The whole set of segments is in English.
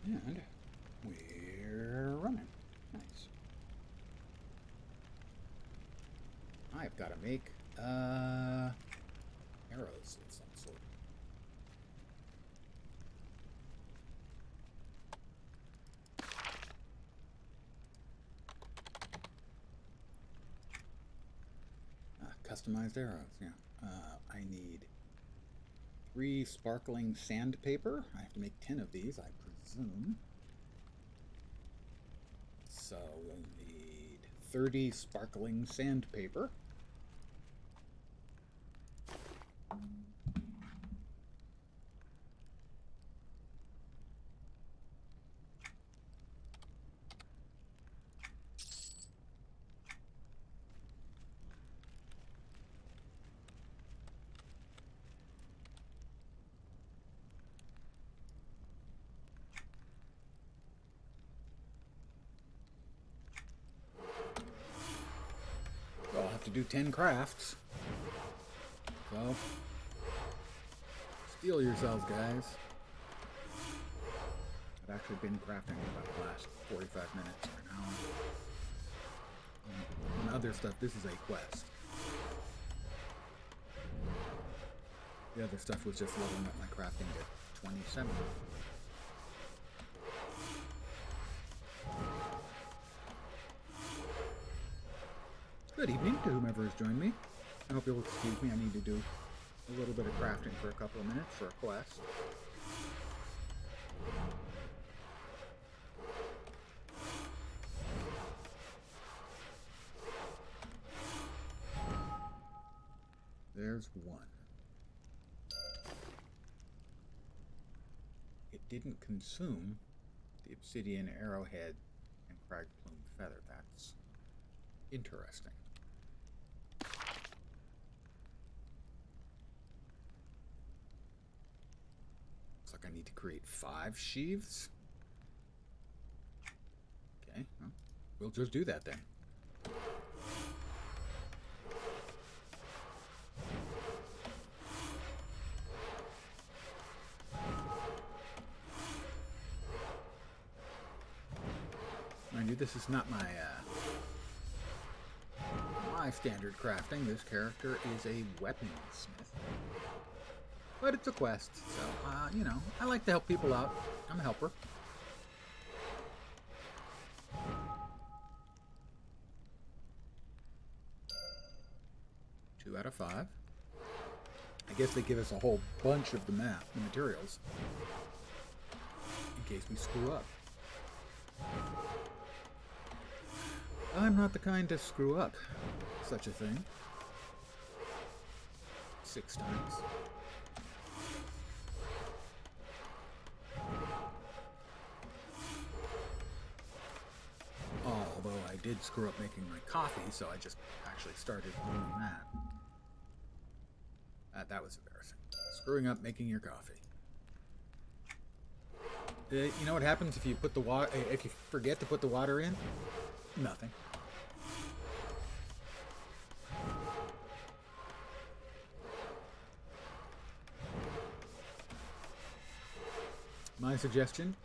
And we're running. Nice. I've got to make arrows of some sort. Customized arrows, yeah. I need 3 sparkling sandpaper. I have to make 10 of these, I presume. So we'll need 30 sparkling sandpaper. I'll have to do 10 crafts. So, steel yourselves, guys. I've actually been crafting for about the last 45 minutes right now. And other stuff, this is a quest. The other stuff was just leveling up my crafting to 27. Good evening to whomever has joined me. I hope you'll excuse me. I need to do a little bit of crafting for a couple of minutes for a quest. There's one. It didn't consume the obsidian arrowhead and crag plume feather. That's interesting. Looks like I need to create 5 sheaths. Okay, well, we'll just do that then. Mind you, this is not my standard crafting. This character is a weaponsmith. But it's a quest, so, you know, I like to help people out. I'm a helper. Two out of 5. I guess they give us a whole bunch of the materials, in case we screw up. I'm not the kind to screw up such a thing. 6 times. Although I did screw up making my coffee, so I just actually started doing that. That was embarrassing. Screwing up making your coffee. You know what happens if you put the water? If you forget to put the water in? Nothing. My suggestion,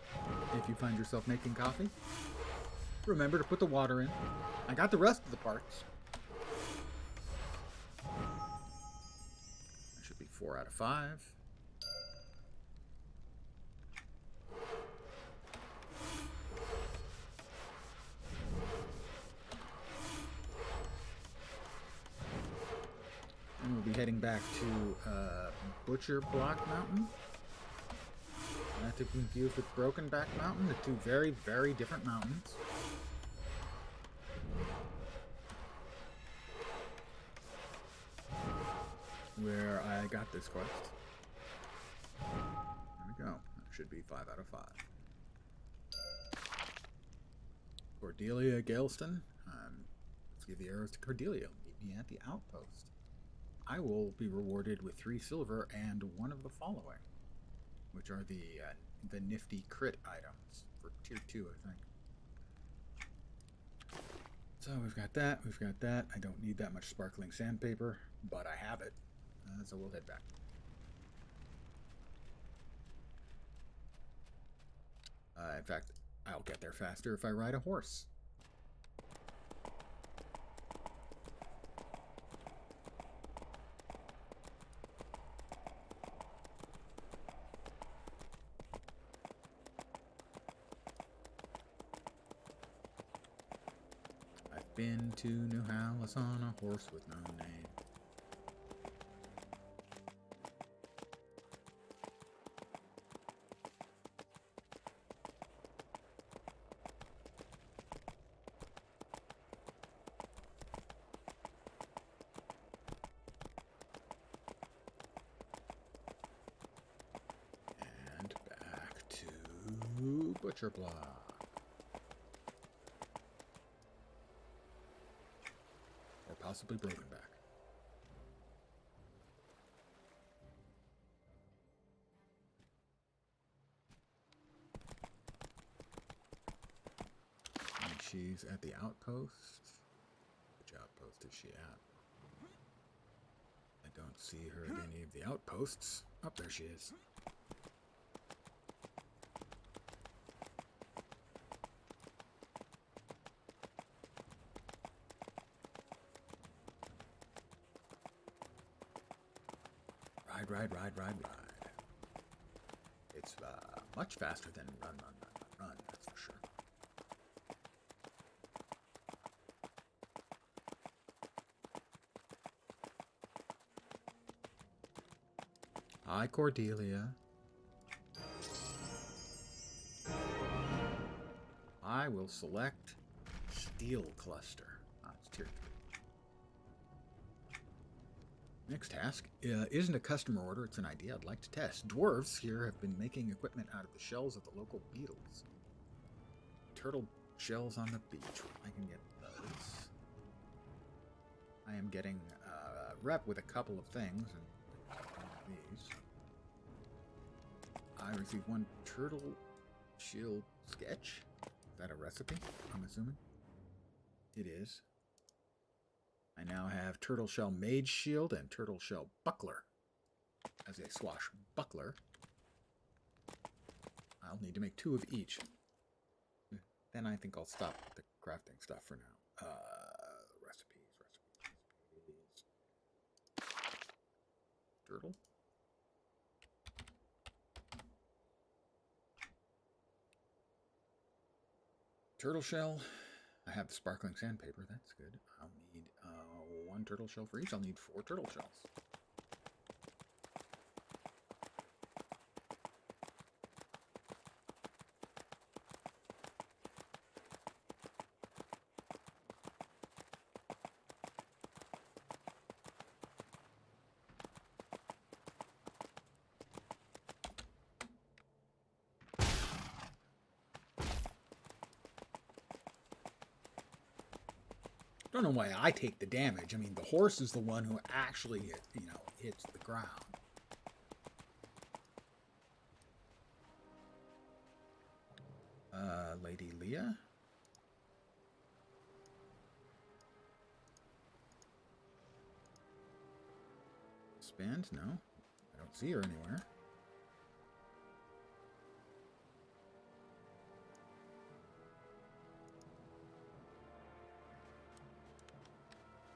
if you find yourself making coffee, remember to put the water in. I got the rest of the parts. That should be 4 out of 5. And we'll be heading back to Butcher Block Mountain. Not to confuse with Broken Back Mountain, the two very, very different mountains. Where I got this quest. There we go. That should be 5 out of 5. Cordelia Galeston. Let's give the arrows to Cordelia. Meet me at the outpost. I will be rewarded with 3 silver and 1 of the following, which are the nifty crit items for tier 2, I think. So we've got that, we've got that. I don't need that much sparkling sandpaper, but I have it. So we'll head back. In fact, I'll get there faster if I ride a horse. I've been to New Hallis on a horse with no name. Butcher block. Or possibly broken back. And she's at the outpost. Which outpost is she at? I don't see her at any of the outposts. Oh, there she is. Ride. It's much faster than run, that's for sure. Hi, Cordelia. I will select Steel Cluster. It's tier 3. Next task isn't a customer order, it's an idea I'd like to test. Dwarves here have been making equipment out of the shells of the local beetles. Turtle shells on the beach. I can get those. I am getting rep with a couple of things, and these. I received 1 turtle shield sketch. Is that a recipe, I'm assuming? It is. I now have turtle shell mage shield and turtle shell buckler as a swashbuckler. I'll need to make 2 of each. Then I think I'll stop the crafting stuff for now. Recipes. Turtle. Turtle shell. I have the sparkling sandpaper. That's good. I'll need 1 turtle shell for each. I'll need 4 turtle shells. Don't know why I take the damage. I mean, the horse is the one who actually, hits the ground. Lady Leah? Spend? No. I don't see her anywhere.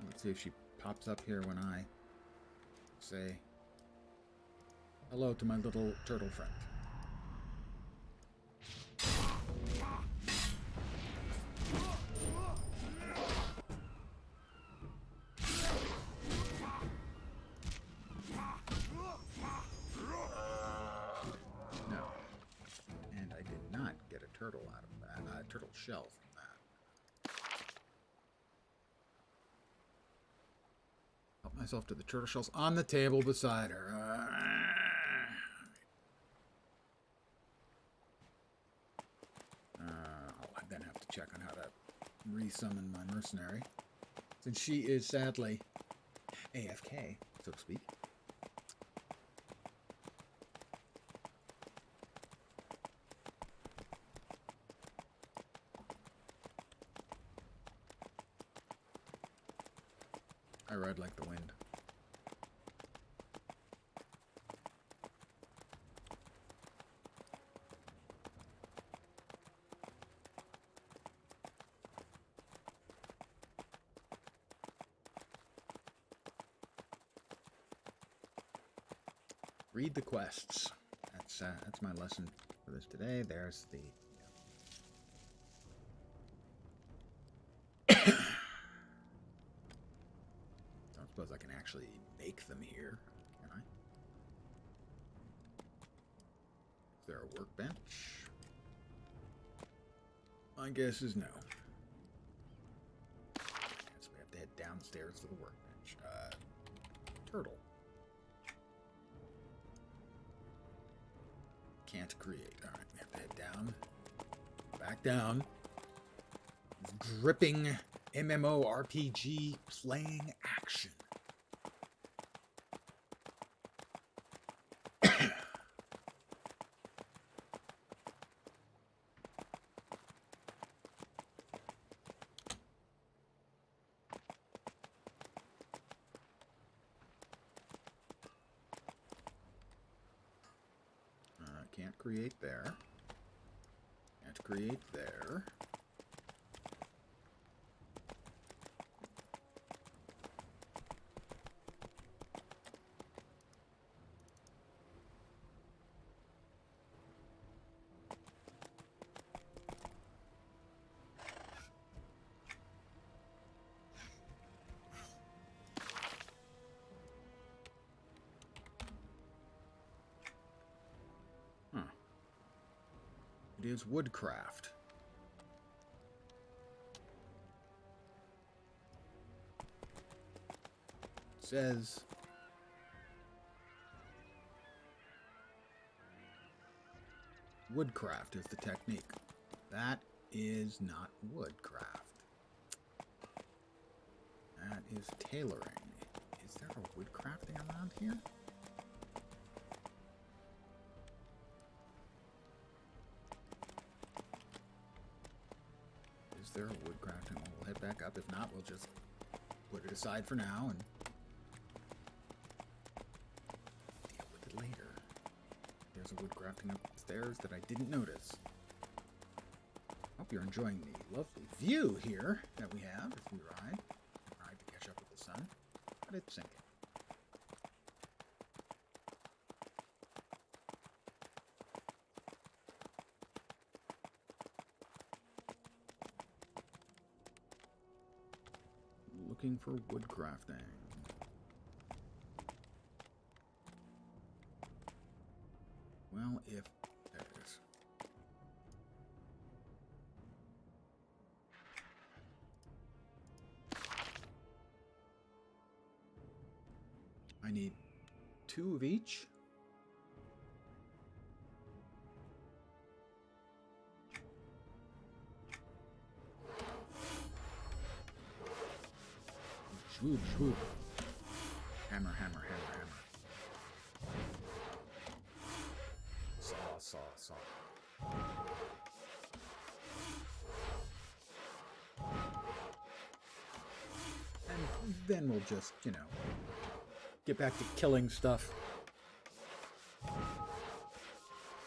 Let's see if she pops up here when I say hello to my little turtle friend. No. And I did not get a turtle out of that, turtle shell from that. Help myself to the turtle shells on the table beside her. I'll then have to check on how to resummon my mercenary, since she is sadly AFK, so to speak. I ride like the wind. Read the quests. That's my lesson for this today. There's the. I don't suppose I can actually make them here, can I? Is there a workbench? My guess is no. Guess we have to head downstairs to the workbench. Turtle. Can't create. Alright, we have to head down. Back down. This gripping MMORPG playing action. Can't create there. Can't create there. It is woodcraft. It says woodcraft is the technique. That is not woodcraft. That is tailoring. Is there a woodcrafting around here? Is there a woodcrafting? We'll head back up. If not, we'll just put it aside for now and deal with it later. There's a woodcrafting upstairs that I didn't notice. Hope you're enjoying the lovely view here that we have as we ride. Ride to catch up with the sun, but it's sinking. Looking for woodcrafting. Well, if there it is. I need 2 of each. Swoop, swoop. Hammer, hammer, hammer, hammer. Saw, saw, saw. And then we'll just, get back to killing stuff.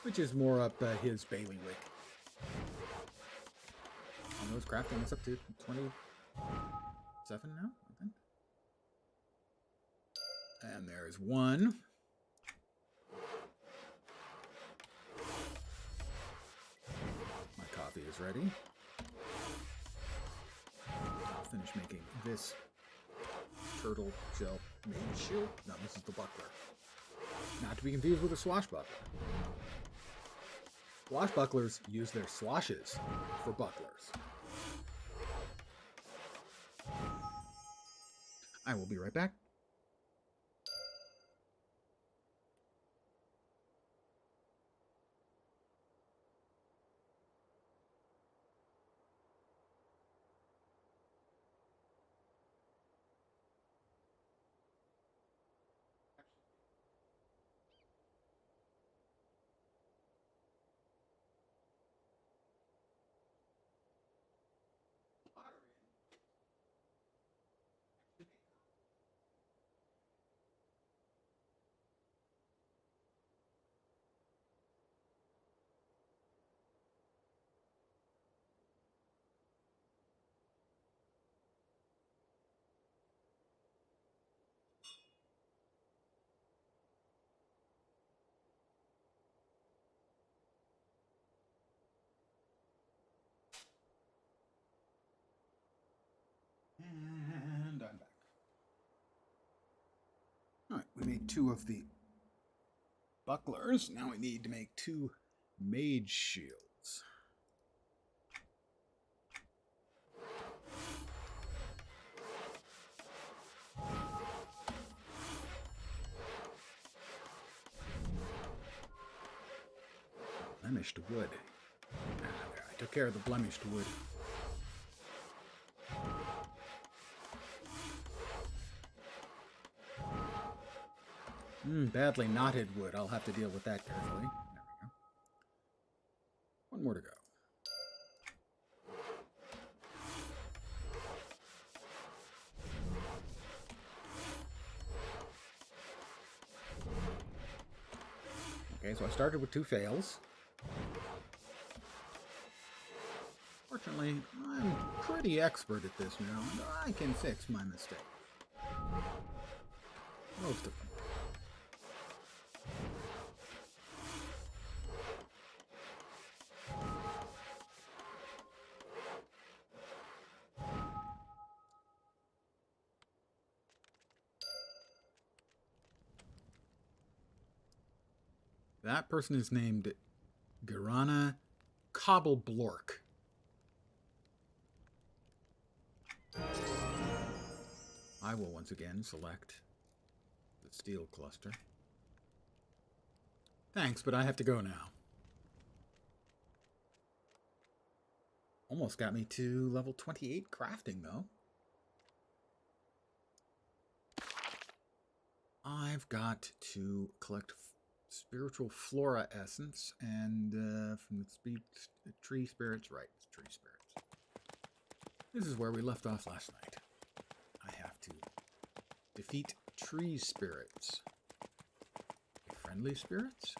Which is more up his bailiwick. On those crafting is up to 27 now, I think. And there's one. My coffee is ready. I'll finish making this turtle shell mage shield. No, this is the buckler. Not to be confused with a swashbuckler. Swashbucklers use their swashes for bucklers. I will be right back. We made 2 of the bucklers. Now we need to make 2 mage shields. Blemished wood. I took care of the blemished wood. Badly knotted wood. I'll have to deal with that carefully. There we go. 1 more to go. Okay, so I started with 2 fails. Fortunately, I'm pretty expert at this now, and I can fix my mistakes. Most of them. That person is named Garana Cobbleblork. I will once again select the steel cluster. Thanks, but I have to go now. Almost got me to level 28 crafting, though. I've got to collect spiritual flora essence and from the tree spirits. Right, it's tree spirits. This is where we left off last night. I have to defeat tree spirits. Friendly spirits?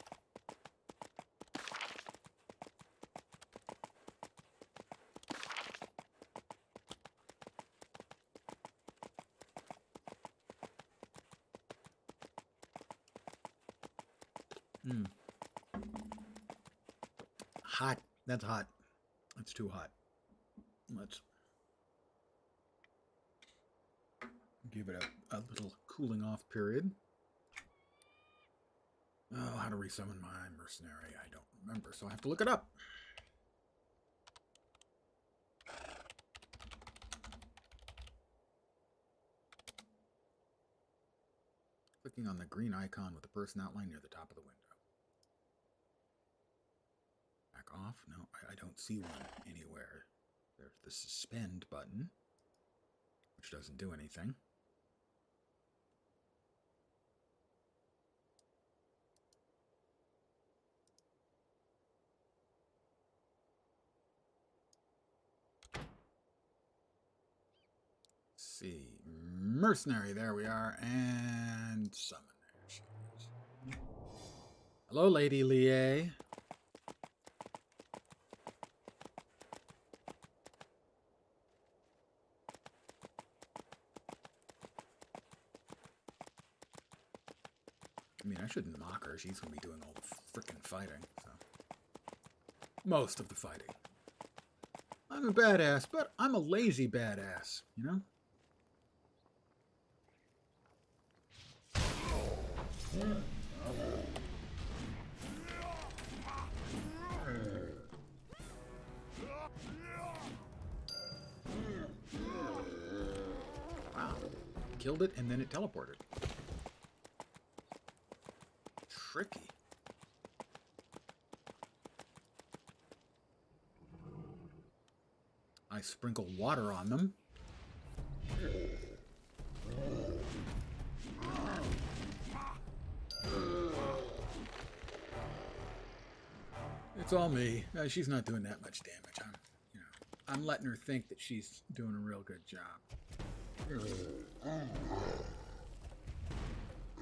Hot. That's hot. That's too hot. Let's give it a little cooling off period. Oh, how to resummon my mercenary, I don't remember, so I have to look it up. Clicking on the green icon with the person outline near the top of the window. Back off? No, I don't see one anywhere. There's the suspend button, which doesn't do anything. See, mercenary, there we are, and summon, there she is. Hello, Lady Lie. I mean, I shouldn't mock her. She's going to be doing all the frickin' fighting, so. Most of the fighting. I'm a badass, but I'm a lazy badass, you know? Wow. Killed it, and then it teleported. Tricky. I sprinkle water on them. It's all me. She's not doing that much damage. I'm letting her think that she's doing a real good job.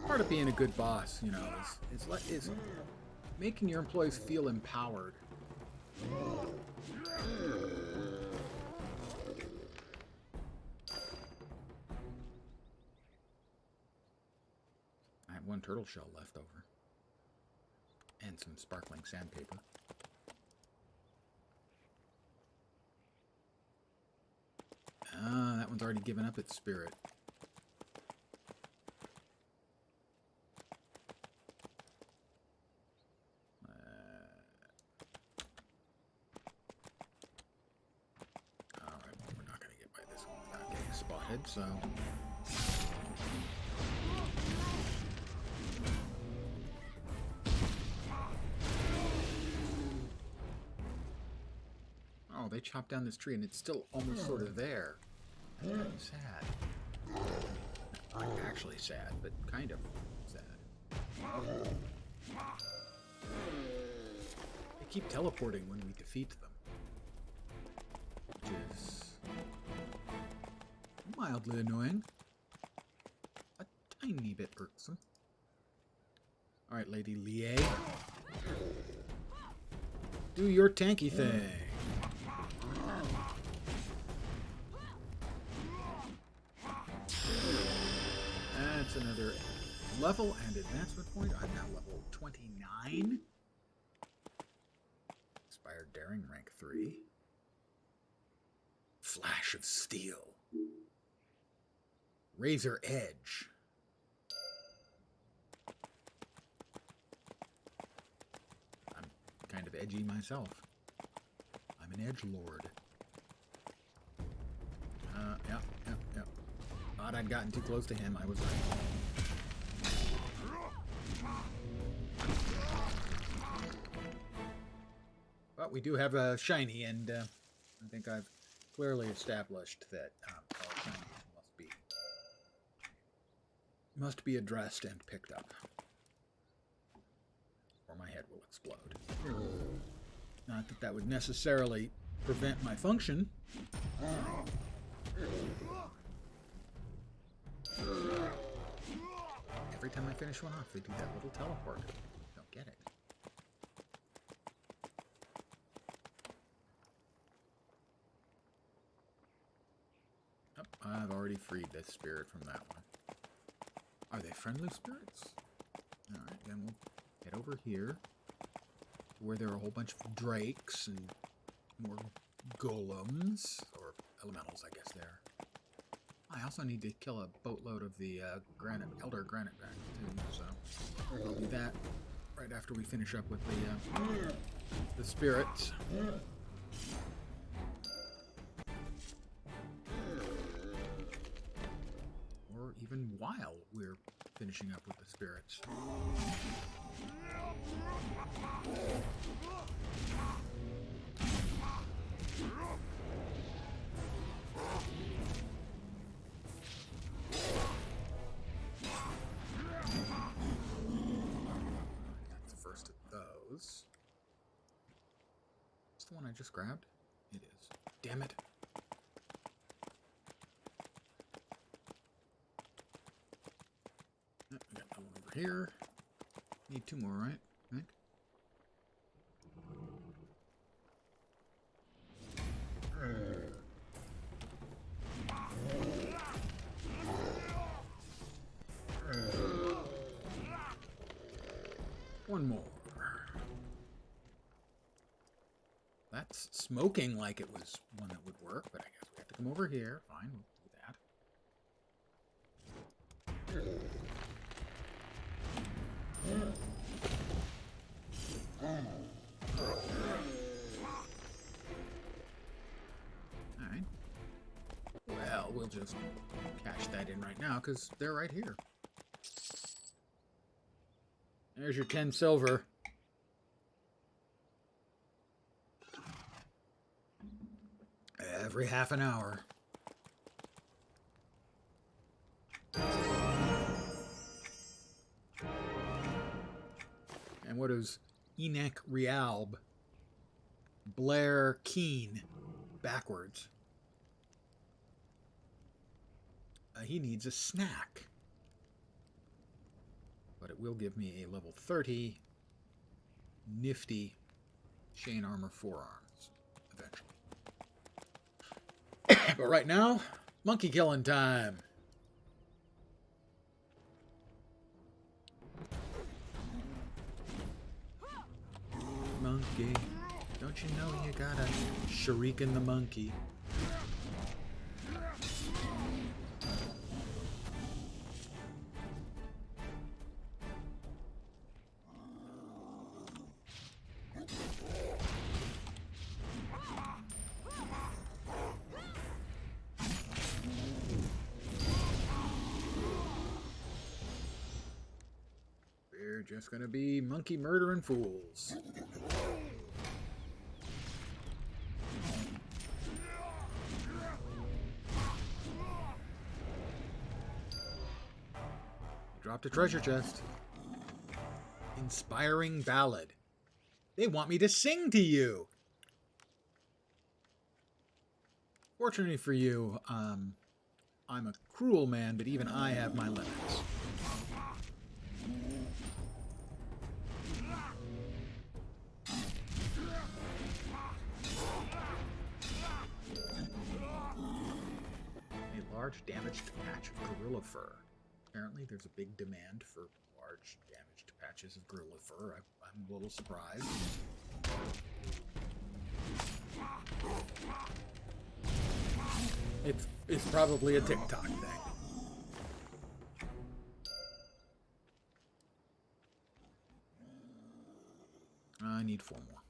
Part of being a good boss, you know, is making your employees feel empowered. I have 1 turtle shell left over. And some sparkling sandpaper. That one's already given up its spirit. spotted, so... Oh, they chopped down this tree and it's still almost sort of there. Kind of sad. Not actually sad, but kind of sad. They keep teleporting when we defeat them. Which is mildly annoying. A tiny bit irksome. Alright, Lady Lie. Do your tanky thing. That's another level and advancement point. I'm now level 29. Inspired Daring, rank 3. Flash of Steel. Razor Edge. I'm kind of edgy myself. I'm an edgelord. Yep. Thought I'd gotten too close to him. I was right. But we do have a shiny, and I think I've clearly established that all shinies must be addressed and picked up, or my head will explode. Not that that would necessarily prevent my function. Every time I finish one off, they do that little teleport. Don't get it. Oh, I've already freed this spirit from that one. Are they friendly spirits? Alright, then we'll head over here, where there are a whole bunch of drakes and more golems, or elementals, I guess there. I also need to kill a boatload of the elder granite back too, so I'll do that right after we finish up with the spirits. Or even while we're finishing up with the spirits. That's the first of those. Is the one I just grabbed? It is. Damn it. We got that one over here. Need 2 more, right? I think. One more. That's smoking like it was one that would work, but I guess we have to come over here. Fine, we'll do that. Alright. Well, we'll just cash that in right now, because they're right here. There's your 10 silver. Every half an hour. And what is Enoch Realb? Blair Keen. Backwards. He needs a snack. But it will give me a level 30 nifty chain armor forearms eventually. But right now, monkey killing time. Monkey, don't you know you gotta shuriken the monkey? just gonna be monkey murdering fools. Dropped a treasure chest. Inspiring ballad. They want me to sing to you. Fortunately for you, I'm a cruel man, but even I have my limits. A large damaged patch of gorilla fur. Apparently there's a big demand for large damaged patches of gorilla fur. I'm a little surprised. It's probably a TikTok thing. I need 4 more.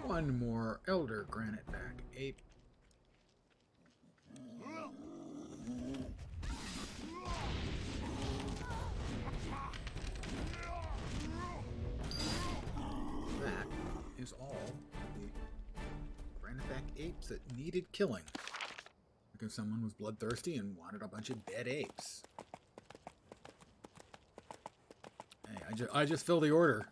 One more elder granite-back ape. That is all the granite-back apes that needed killing. Because someone was bloodthirsty and wanted a bunch of dead apes. Hey, I just filled the order.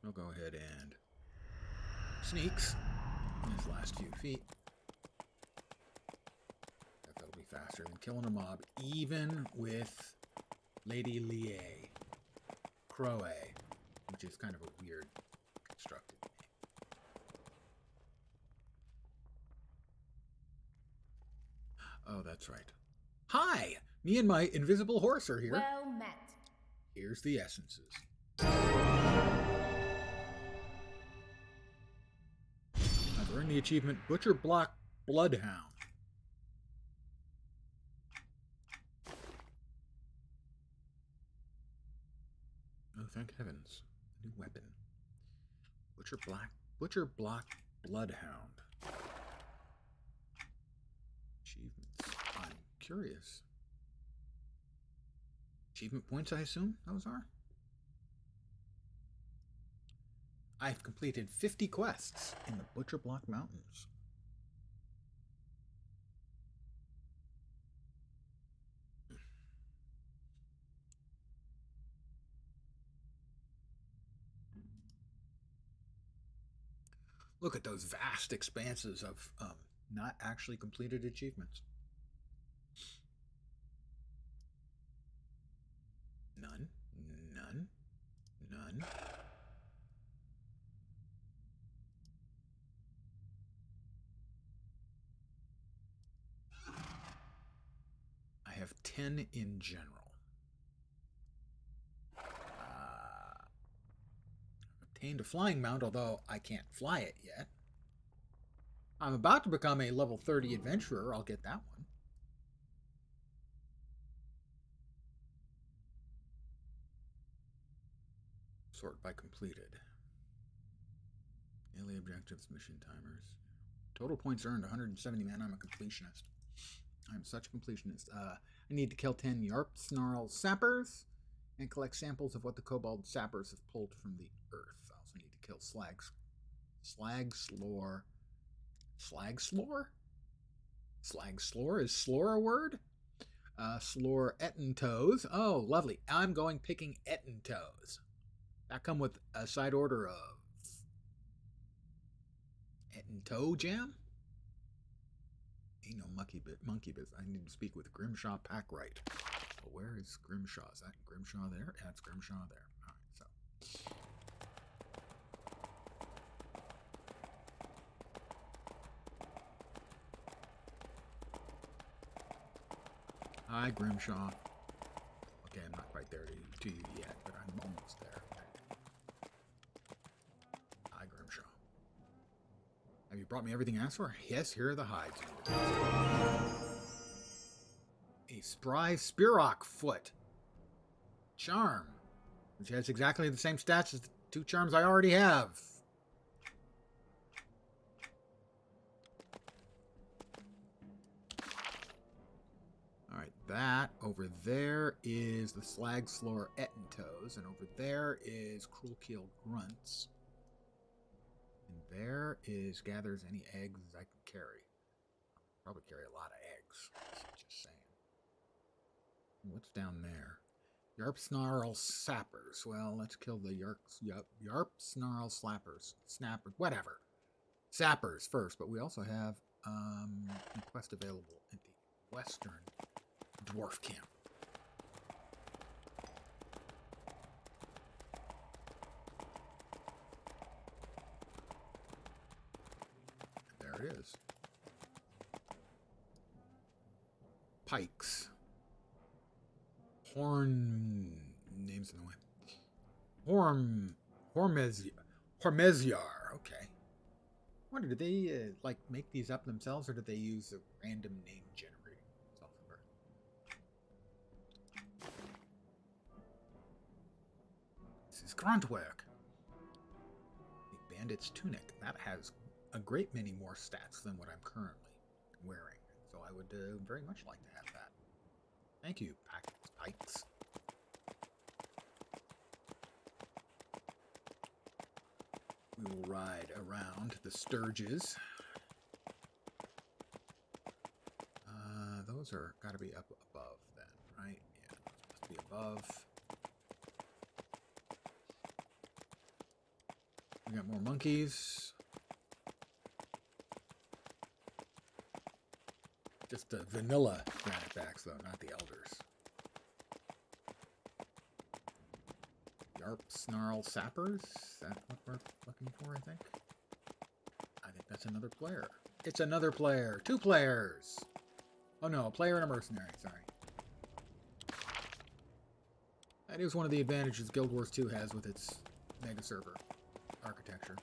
We'll go ahead and sneaks in his last few feet. That'll be faster than killing a mob, even with Lady Lie, Crowe, which is kind of a weird constructed name. Oh, that's right. Hi! Me and my invisible horse are here. Well met. Here's the essences. I've earned the achievement Butcher Block Bloodhound. Oh, thank heavens. A new weapon. Butcher Block Bloodhound. Achievements. I'm curious. Achievement points, I assume those are? I've completed 50 quests in the Butcher Block Mountains. Look at those vast expanses of not actually completed achievements. None, none, none. I have 10 in general. Obtained a flying mount, although I can't fly it yet. I'm about to become a level 30 adventurer. I'll get that one. Sort by completed. Daily objectives, mission timers. Total points earned 170. Man, I'm a completionist. I'm such a completionist. I need to kill 10 Yarp Snarl Sappers and collect samples of what the Kobold Sappers have pulled from the earth. I also need to kill Slag Slore. Slag Slore? Slag Slore? Is Slore a word? Slore Ettentoes. Oh, lovely. I'm going picking Ettentoes. That come with a side order of Ettentoe Jam? Ain't no monkey biz. I need to speak with Grimshaw Packwright. Well, where is Grimshaw? Is that Grimshaw there? Yeah, it's Grimshaw there. All right, so. Hi, Grimshaw. Okay, I'm not quite there to you yet, but I'm almost there. Hi, Grimshaw. Have you brought me everything I asked for? Yes, here are the hides. A spry Spearock foot. Charm. Which has exactly the same stats as the 2 charms I already have. Alright, that over there is the Slag Slore Ettentoes, and over there is Cruel Keel Grunts. And there is gathers any eggs I can carry. I'll probably carry a lot of eggs. Just saying. What's down there? Yarp Snarl Sappers. Well, let's kill the Yarp Snarl Slappers. Snappers. Whatever. Sappers first, but we also have a quest available at the Western Dwarf Camp. There it is. Pikes. Names in the way. Hormeziar. Okay. I wonder, did they like make these up themselves, or did they use a random name generating software? This is Gruntwork. The Bandit's Tunic. That has a great many more stats than what I'm currently wearing. So I would very much like to have that. Thank you, Pikes. We will ride around the Sturges. Those are got to be up above then, right? Yeah, supposed to be above. We got more monkeys. Just the vanilla granite backs, though, not the elders. Yarp Snarl Sappers? Is that what we're looking for, I think? I think that's another player. It's another player. 2 players! Oh no, a player and a mercenary, sorry. That is one of the advantages Guild Wars 2 has with its mega server architecture.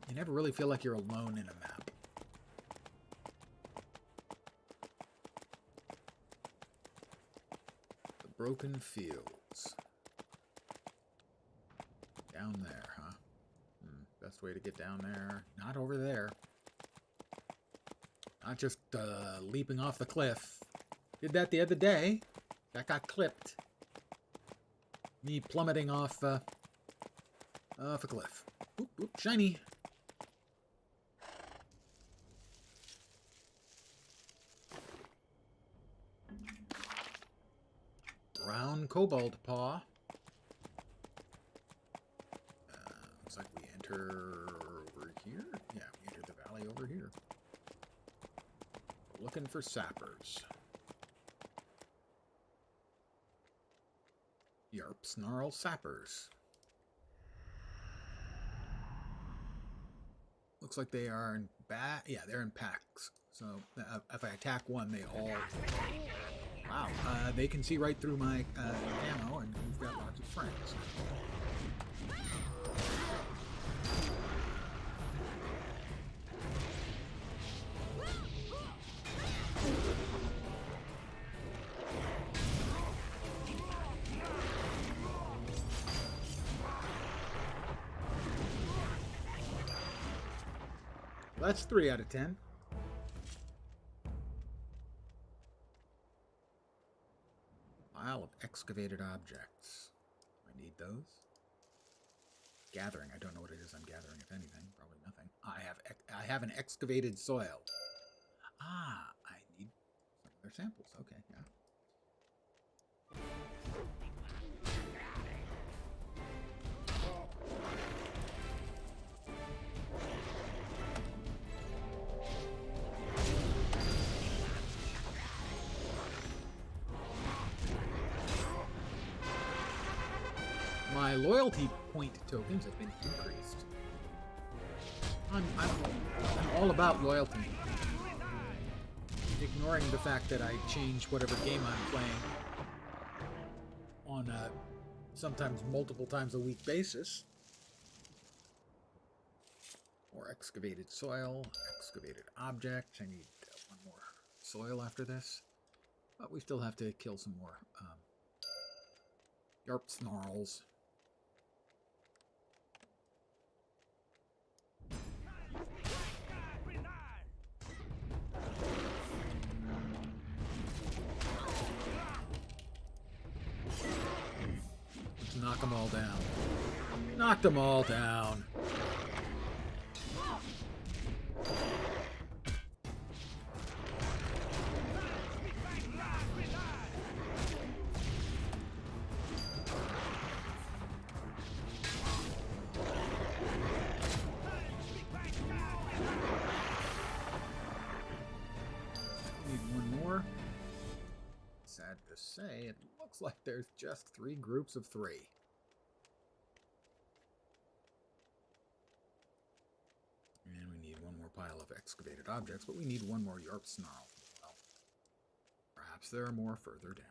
You never really feel like you're alone in a map. The Broken Fields. Down there, huh? Best way to get down there. Not over there. Not just leaping off the cliff. Did that the other day. That got clipped. Me plummeting off a cliff. Oop, oop, shiny. Brown Cobalt Paw. Looks like we enter over here. Yeah, we enter the valley over here. Looking for sappers. Yarp Snarl Sappers. Looks like they are in yeah, they're in packs. So if I attack one, they all... Wow, they can see right through my ammo, and we've got lots of friends. That's 3 out of 10. Pile of excavated objects. I need those. Gathering. I don't know what it is I'm gathering, if anything. Probably nothing. I have an excavated soil. Ah, I need some other samples. Okay, yeah. My loyalty point tokens have been increased. I'm all about loyalty. Ignoring the fact that I change whatever game I'm playing on a sometimes multiple times a week basis. More excavated soil, excavated object. I need one more soil after this. But we still have to kill some more yarp snarls. Let's knock them all down. Knock them all down. Sad to say, it looks like there's just 3 groups of 3. And we need one more pile of excavated objects, but we need one more yarp snarl. Well, perhaps there are more further down.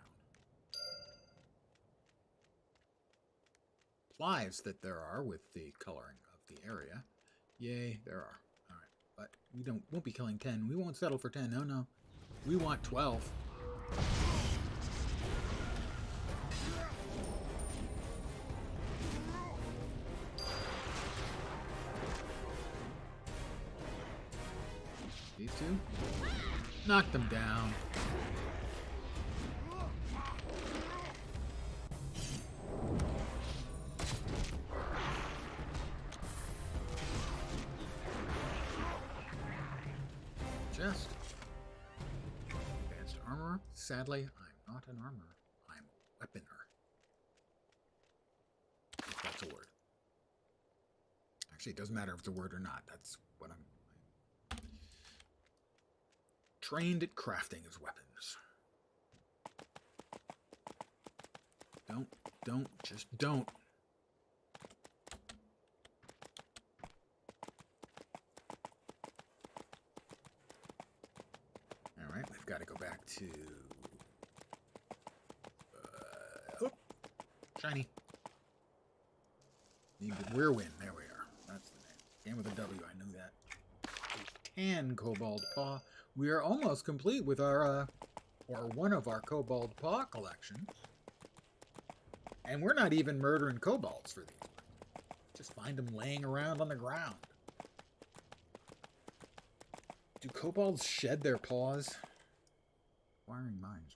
Implies that there are with the coloring of the area. Yay, there are. Alright, but we won't be killing 10. We won't settle for 10. No, no. We want 12. These two? Knock them down. Chest. Advanced armor. Sadly, I'm not an armorer. I'm a weaponer. If that's a word. Actually, it doesn't matter if it's a word or not. That's what I'm trained at crafting as weapons. Just don't. Alright, we've got to go back to... shiny. Need the Whirlwind. There we are. That's the name. Game with a W, I knew that. A tan Cobalt Paw. We are almost complete with our, or one of our Cobalt Paw collections. And we're not even murdering kobolds for these. Just find them laying around on the ground. Do kobolds shed their paws? Acquiring mines.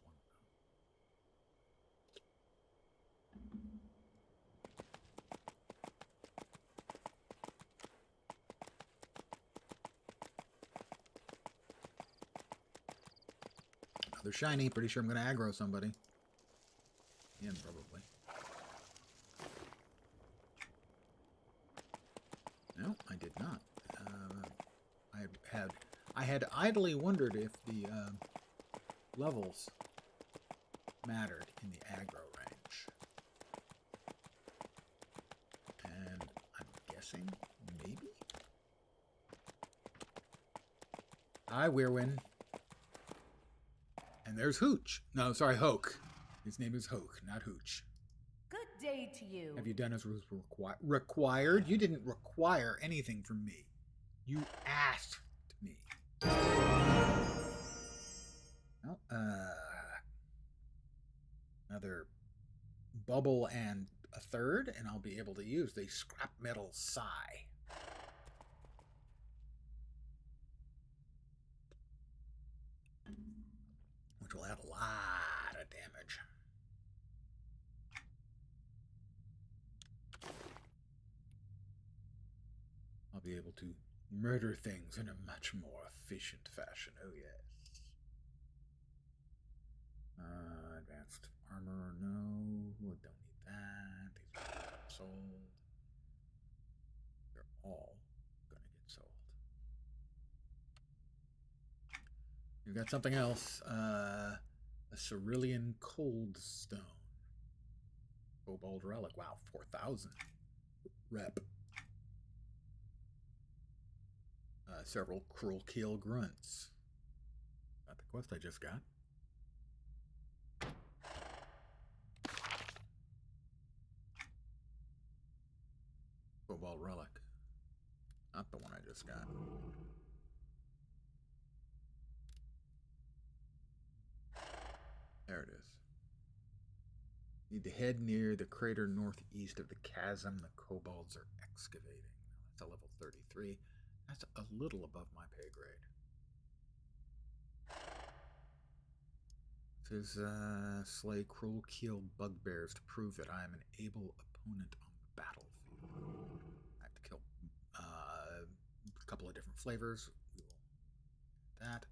Another shiny. Pretty sure I'm going to aggro somebody. Yeah, probably. No, I did not. I had idly wondered if the levels mattered in the aggro range. And I'm guessing maybe? Hi, Weirwin. And there's Hooch. No, sorry, Hoke. His name is Hoke, not Hooch. Good day to you. Have you done as was required? You didn't require anything from me. You asked me. Well, another bubble and a third, and I'll be able to use the scrap metal sigh. that a lot of damage. I'll be able to murder things in a much more efficient fashion. Oh, yes. Advanced armor, no. Don't need that. These are sold. They're all going to get sold. We've got something else. A cerulean cold stone. Kobold relic. Wow, 4,000 rep. Several cruel keel grunts. Not the quest I just got. Kobold relic. Not the one I just got. There it is. Need to head near the crater northeast of the chasm the kobolds are excavating. That's a level 33. That's a little above my pay grade. It says, slay cruel keel bugbears to prove that I am an able opponent on the battlefield. I have to kill a couple of different flavors. We will do that.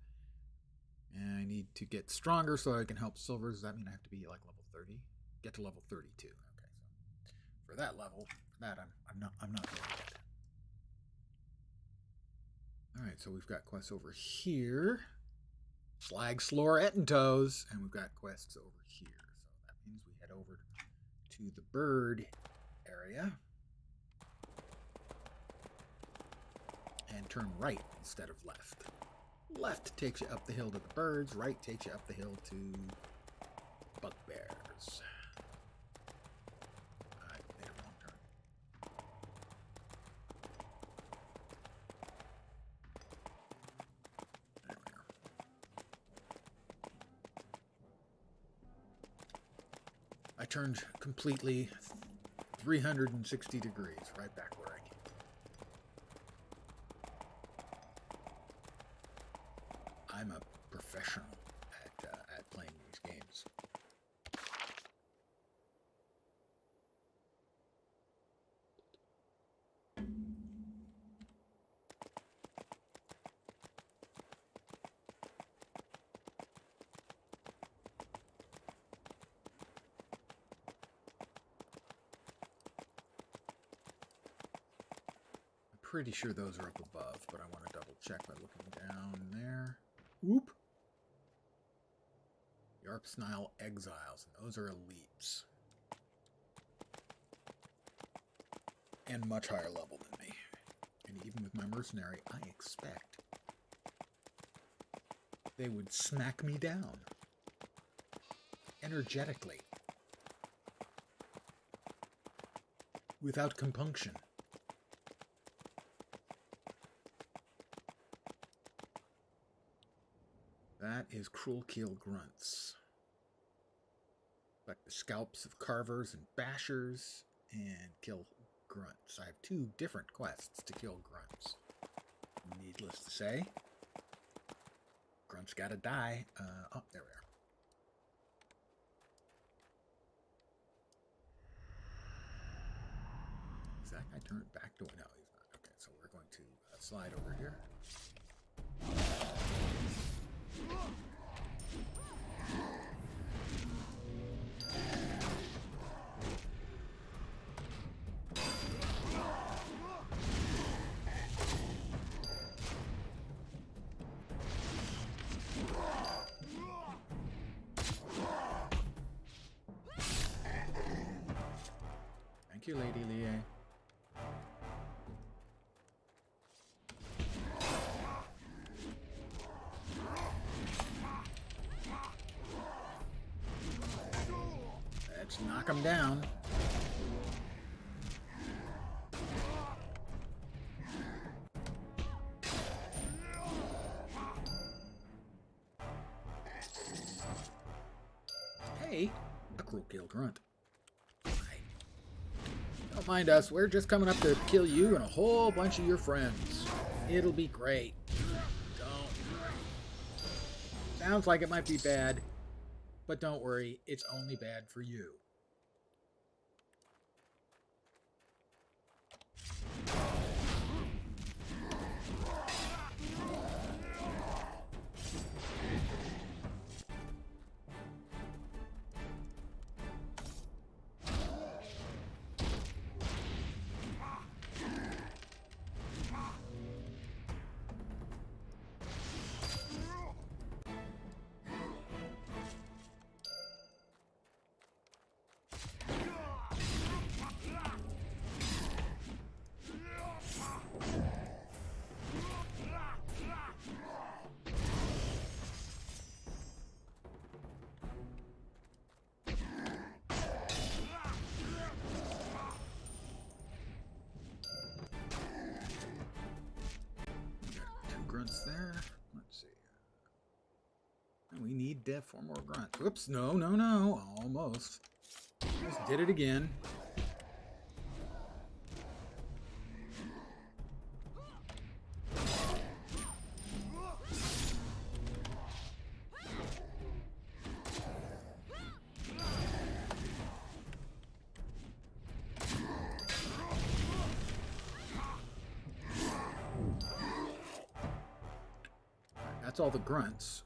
And I need to get stronger so I can help silvers. Does that mean I have to be like level 30? Get to level 32. Okay, so for that level, I'm not there yet. Alright, so we've got quests over here. Slag Slore Ettentoes. And we've got quests over here. So that means we head over to the bird area. And turn right instead of left. Left takes you up the hill to the birds. Right takes you up the hill to bugbears. I made a wrong turn. There we are. I turned completely 360 degrees right back where I came. I'm a professional at playing these games. I'm pretty sure those are up above, but I want to double check by looking down there. Whoop. Yarp Snile Exiles, and those are elites. And much higher level than me. And even with my mercenary, I expect they would smack me down. Energetically. Without compunction. That is Cruel Keel Grunts. Collect the scalps of carvers and bashers and kill grunts. I have 2 different quests to kill grunts. Needless to say, grunts gotta die. Oh, there we are. Is that guy turned back to? No, he's not. Okay, so we're going to slide over here. Thank you, Lady Lie. Let's knock him down. Hey, a Cruel Keel Grunt. Don't mind us, we're just coming up to kill you and a whole bunch of your friends. It'll be great. Don't worry. Sounds like it might be bad. But don't worry, it's only bad for you. Grunts there. Let's see. We need 4 more grunts. Whoops, no, no, no. Almost. Just did it again. That's all the grunts.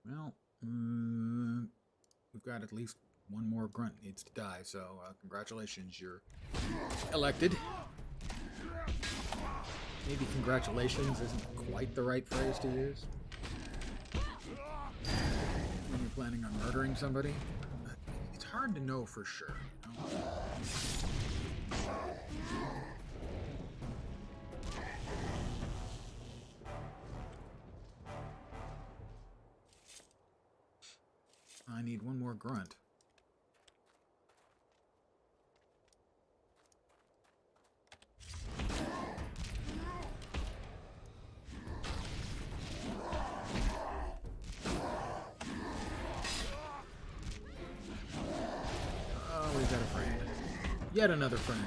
Well, we've got at least 1 more grunt needs to die, so congratulations, you're elected. Maybe congratulations isn't quite the right phrase to use when you're planning on murdering somebody. It's hard to know for sure, you know? I need 1 more grunt. Oh, we got a friend. Yet another friend.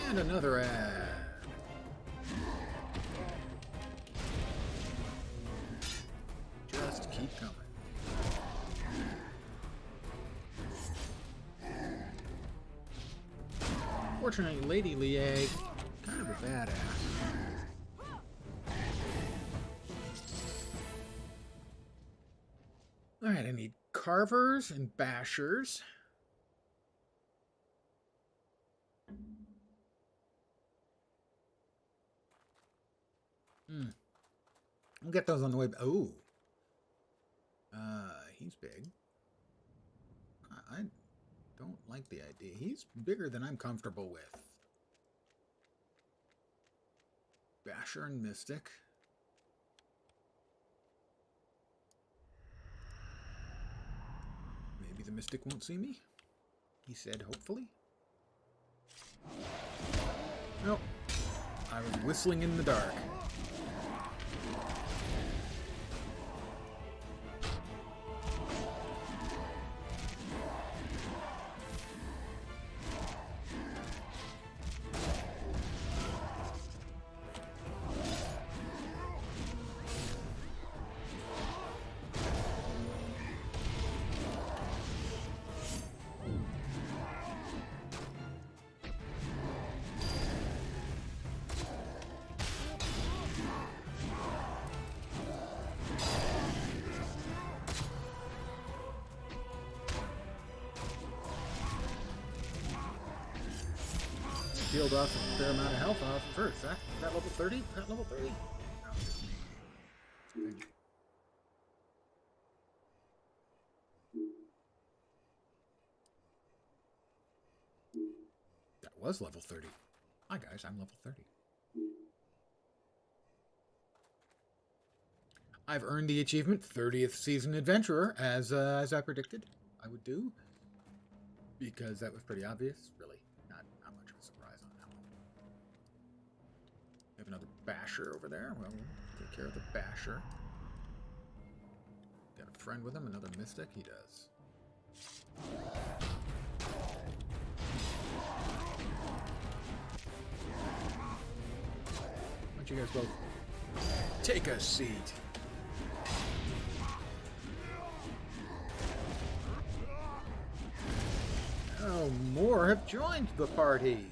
And another ad. Just keep coming. Fortunately, Lady Liang, kind of a badass. Alright, I need carvers and bashers. We'll get those on the way. Oh. He's big. I don't like the idea. He's bigger than I'm comfortable with. Basher and Mystic. Maybe the Mystic won't see me. He said, hopefully. Nope. I was whistling in the dark. Peeled off a fair amount of health off first. That level 30? That level 30? No, just me. That was level 30. Hi guys, I'm level 30. I've earned the achievement 30th Season Adventurer, as I predicted I would do. Because that was pretty obvious, really. Not much of a surprise on that one. We have another basher over there. Well, we'll take care of the basher. Got a friend with him, another mystic? He does. Why don't you guys both take a seat? Oh, more have joined the party.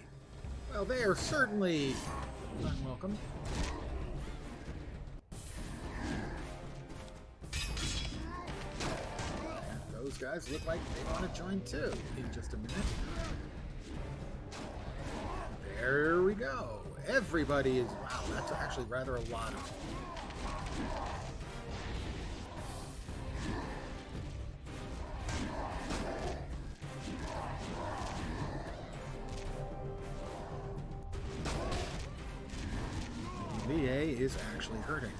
Well, they are certainly unwelcome. And those guys look like they want to join too in just a minute. There we go. Everybody is... Wow, that's actually rather a lot of... VA is actually hurting.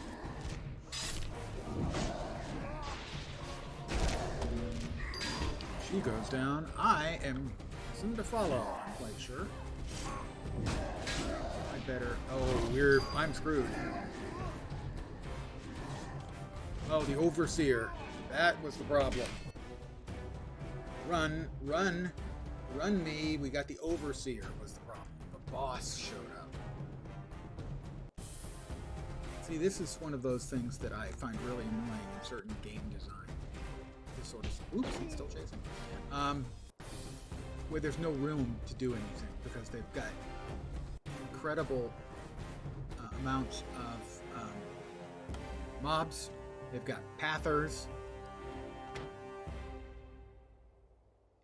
She goes down. I am soon to follow, I'm quite sure. I better... Oh, I'm screwed. Oh, the Overseer. That was the problem. Run, run, run me. We got the Overseer was the problem. The boss showed up. See, this is one of those things that I find really annoying in certain game design. This sort of... Oops, he's still chasing. Where there's no room to do anything because they've got incredible amounts of mobs. They've got pathers.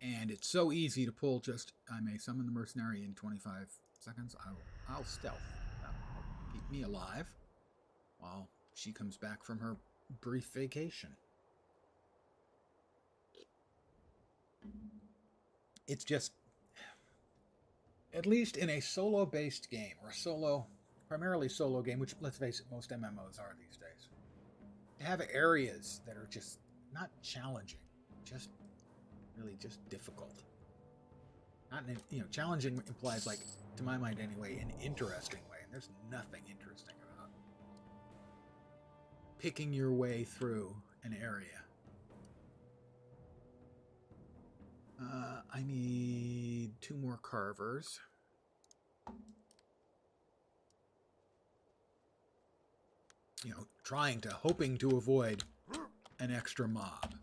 And it's so easy to pull just... I may summon the mercenary in 25 seconds. I'll stealth. That'll keep me alive while she comes back from her brief vacation. It's just, at least in a solo-based game, or a primarily solo game, which, let's face it, most MMOs are these days, to have areas that are just not challenging, just really just difficult. Not, challenging implies, like, to my mind anyway, an interesting way, and there's nothing interesting about picking your way through an area. I need 2 more carvers. Hoping to avoid an extra mob.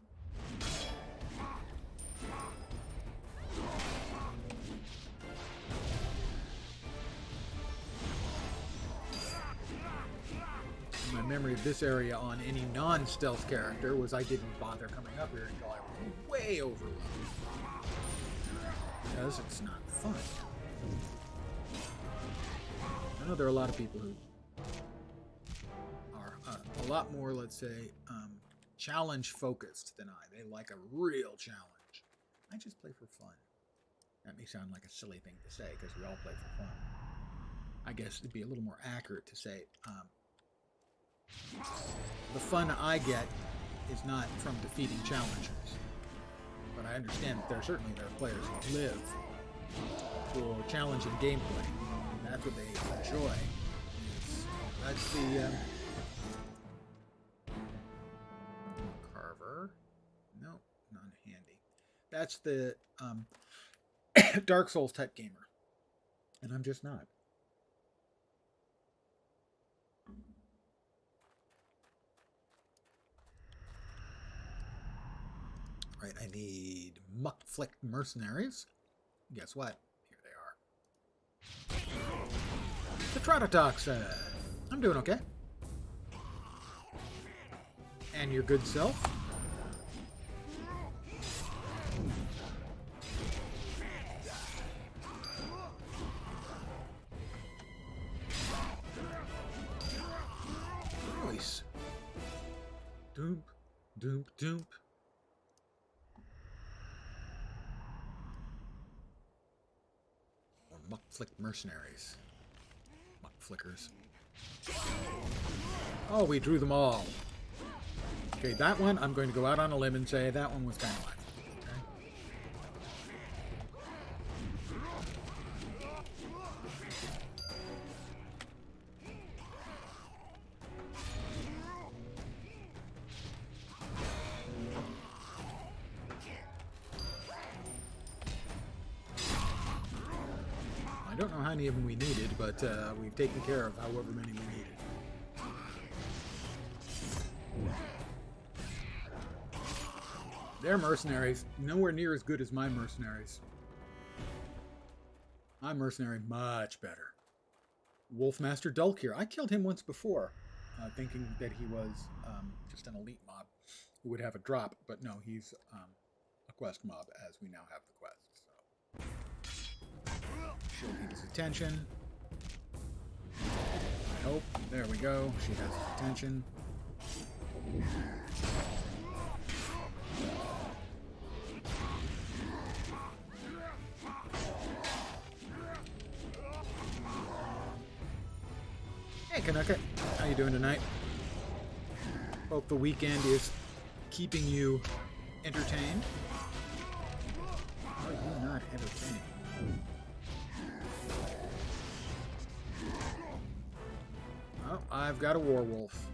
My memory of this area on any non-stealth character was I didn't bother coming up here until I was way overloaded. Because it's not fun. I know there are a lot of people who are a lot more, let's say, challenge-focused than I. They like a real challenge. I just play for fun. That may sound like a silly thing to say, because we all play for fun. I guess it'd be a little more accurate to say, the fun I get is not from defeating challengers. But I understand that there are players who live for challenging gameplay. And that's what they enjoy. That's the carver. No, not handy. That's the Dark Souls type gamer. And I'm just not. Right, I need muck-flicked mercenaries. Guess what? Here they are. The Trototoxin. I'm doing okay. And your good self? Nice. Doop, doop, doop. Muck-flicked mercenaries. Muck-flickers. Oh, we drew them all. Okay, that one, I'm going to go out on a limb and say that one was kind of left. Okay. I don't know how many of them we needed, but we've taken care of however many we needed. Their mercenaries, nowhere near as good as my mercenaries. My mercenary, much better. Wolfmaster Dulk here. I killed him once before, thinking that he was just an elite mob who would have a drop, but no, he's a quest mob, as we now have the quest. So, she'll keep his attention. I hope. There we go. She has his attention. Hey, Canucka. How you doing tonight? Hope the weekend is keeping you entertained. Are you not entertained? Oh, I've got a werewolf.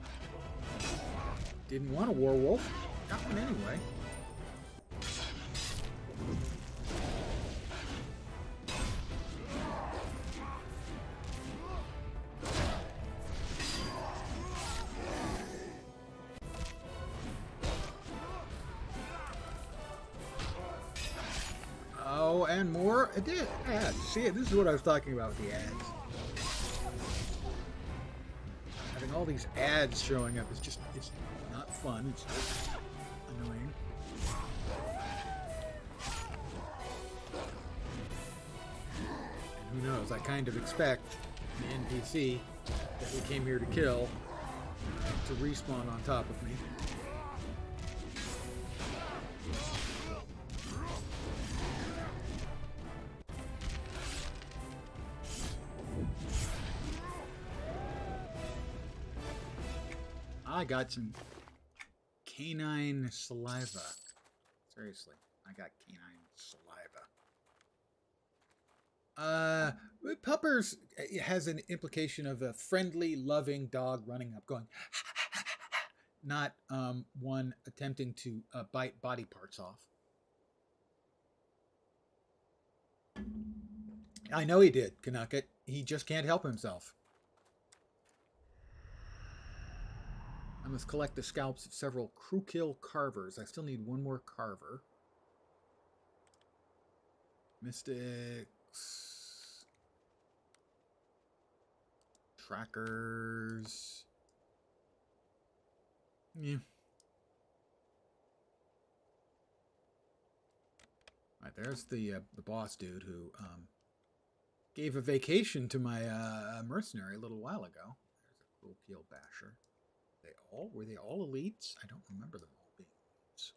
Didn't want a werewolf. Got one anyway. Oh, and more. It did. Ads. See, this is what I was talking about with the ads. Having all these ads showing up is just, it's not fun. It's just annoying. And who knows, I kind of expect the NPC that we came here to kill to respawn on top of me. I got some canine saliva. Seriously, I got canine saliva. Puppers has an implication of a friendly, loving dog running up, going, not one attempting to bite body parts off. I know he did, Kanaka. He just can't help himself. I must collect the scalps of several crew kill carvers. I still need one more carver. Mystics. Trackers. Yeah. Alright, there's the boss dude who gave a vacation to my mercenary a little while ago. There's a crew kill basher. Were they all elites? I don't remember them all being elites.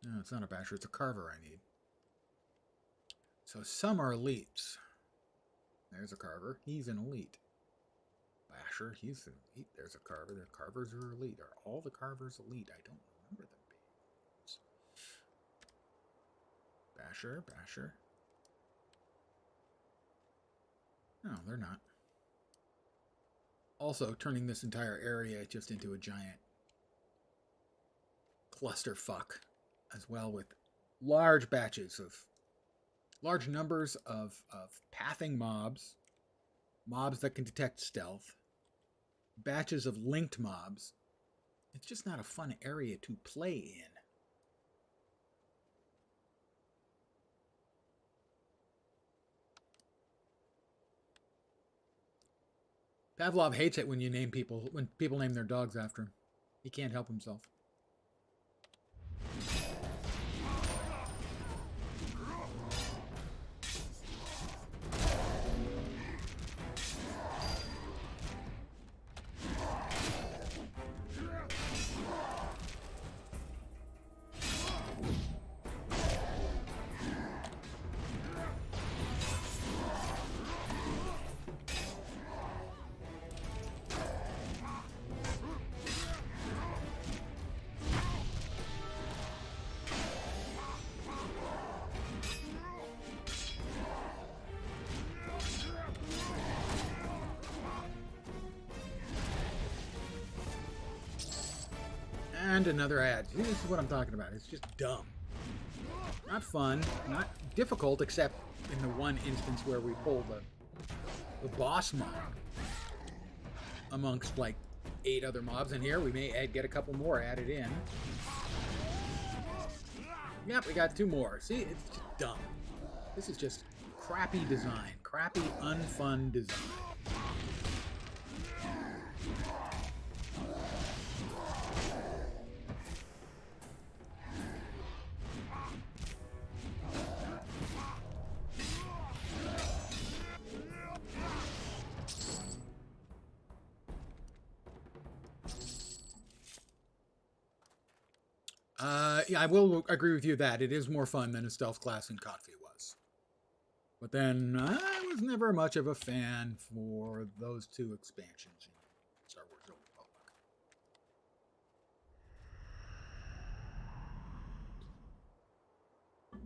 No, it's not a basher, it's a carver I need. So some are elites. There's a carver. He's an elite. Basher, he's an elite. There's a carver. The carvers are elite. Are all the carvers elite? I don't remember them being elites. Basher. No, they're not. Also, turning this entire area just into a giant clusterfuck, as well, with large numbers of pathing mobs that can detect stealth, batches of linked mobs. It's just not a fun area to play in. Pavlov hates it when people name their dogs after him. He can't help himself. And another ad. See, this is what I'm talking about. It's just dumb. Not fun, not difficult, except in the one instance where we pull the boss mob amongst like 8 other mobs. And here we may get a couple more added in. Yep, we got 2 more. See, it's just dumb. This is just crappy design, crappy, unfun design. Yeah, I will agree with you that it is more fun than a stealth class in Kotfi was. But then I was never much of a fan for those 2 expansions in Star Wars Old Republic.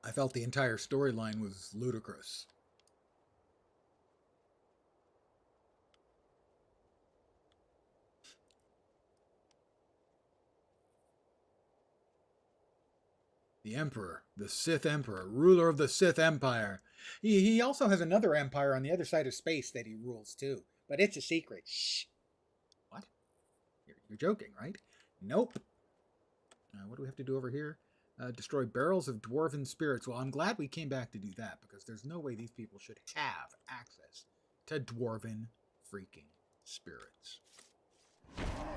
I felt the entire storyline was ludicrous. The Emperor, the Sith Emperor, ruler of the Sith Empire. He also has another empire on the other side of space that he rules too, but it's a secret. Shh. What? You're joking, right? Nope. What do we have to do over here? Destroy barrels of dwarven spirits. Well, I'm glad we came back to do that, because there's no way these people should have access to dwarven freaking spirits.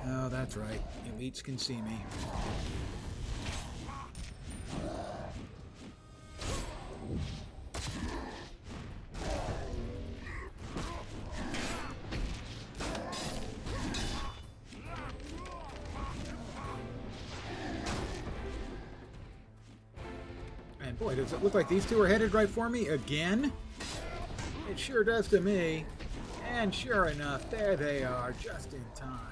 Oh, that's right. Elites can see me. And boy, does it look like these 2 are headed right for me again? It sure does to me. And sure enough, there they are, just in time.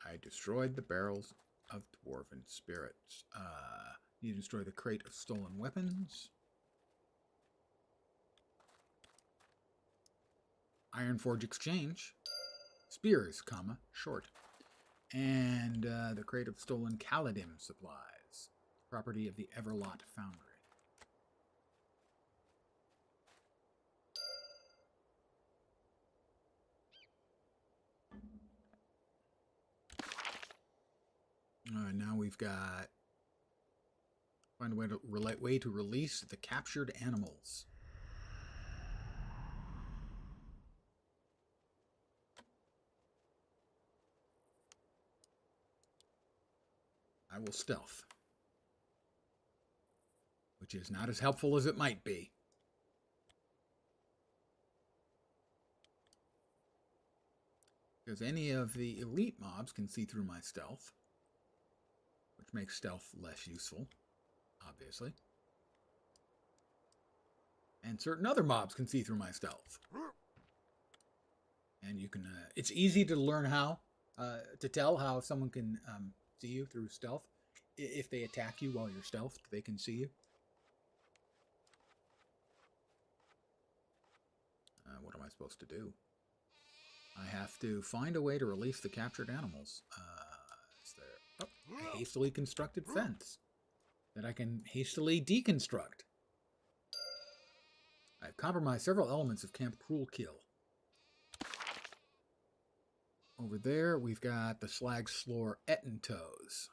I destroyed the barrels of dwarven spirits. You destroy the crate of stolen weapons. Ironforge exchange. Spears, comma, short. And the crate of stolen Caladim supplies. Property of the Everlot Foundry. Now we've got find a way to release the captured animals. I will stealth, which is not as helpful as it might be. Because any of the elite mobs can see through my stealth, which makes stealth less useful, obviously. And certain other mobs can see through my stealth. And you can, it's easy to learn how, to tell how someone can see you through stealth. If they attack you while you're stealthed, they can see you. What am I supposed to do? I have to find a way to release the captured animals. Is there a hastily constructed fence that I can hastily deconstruct? I've compromised several elements of Camp Cruel Kill. Over there, we've got the Slag Slore Ettentoes.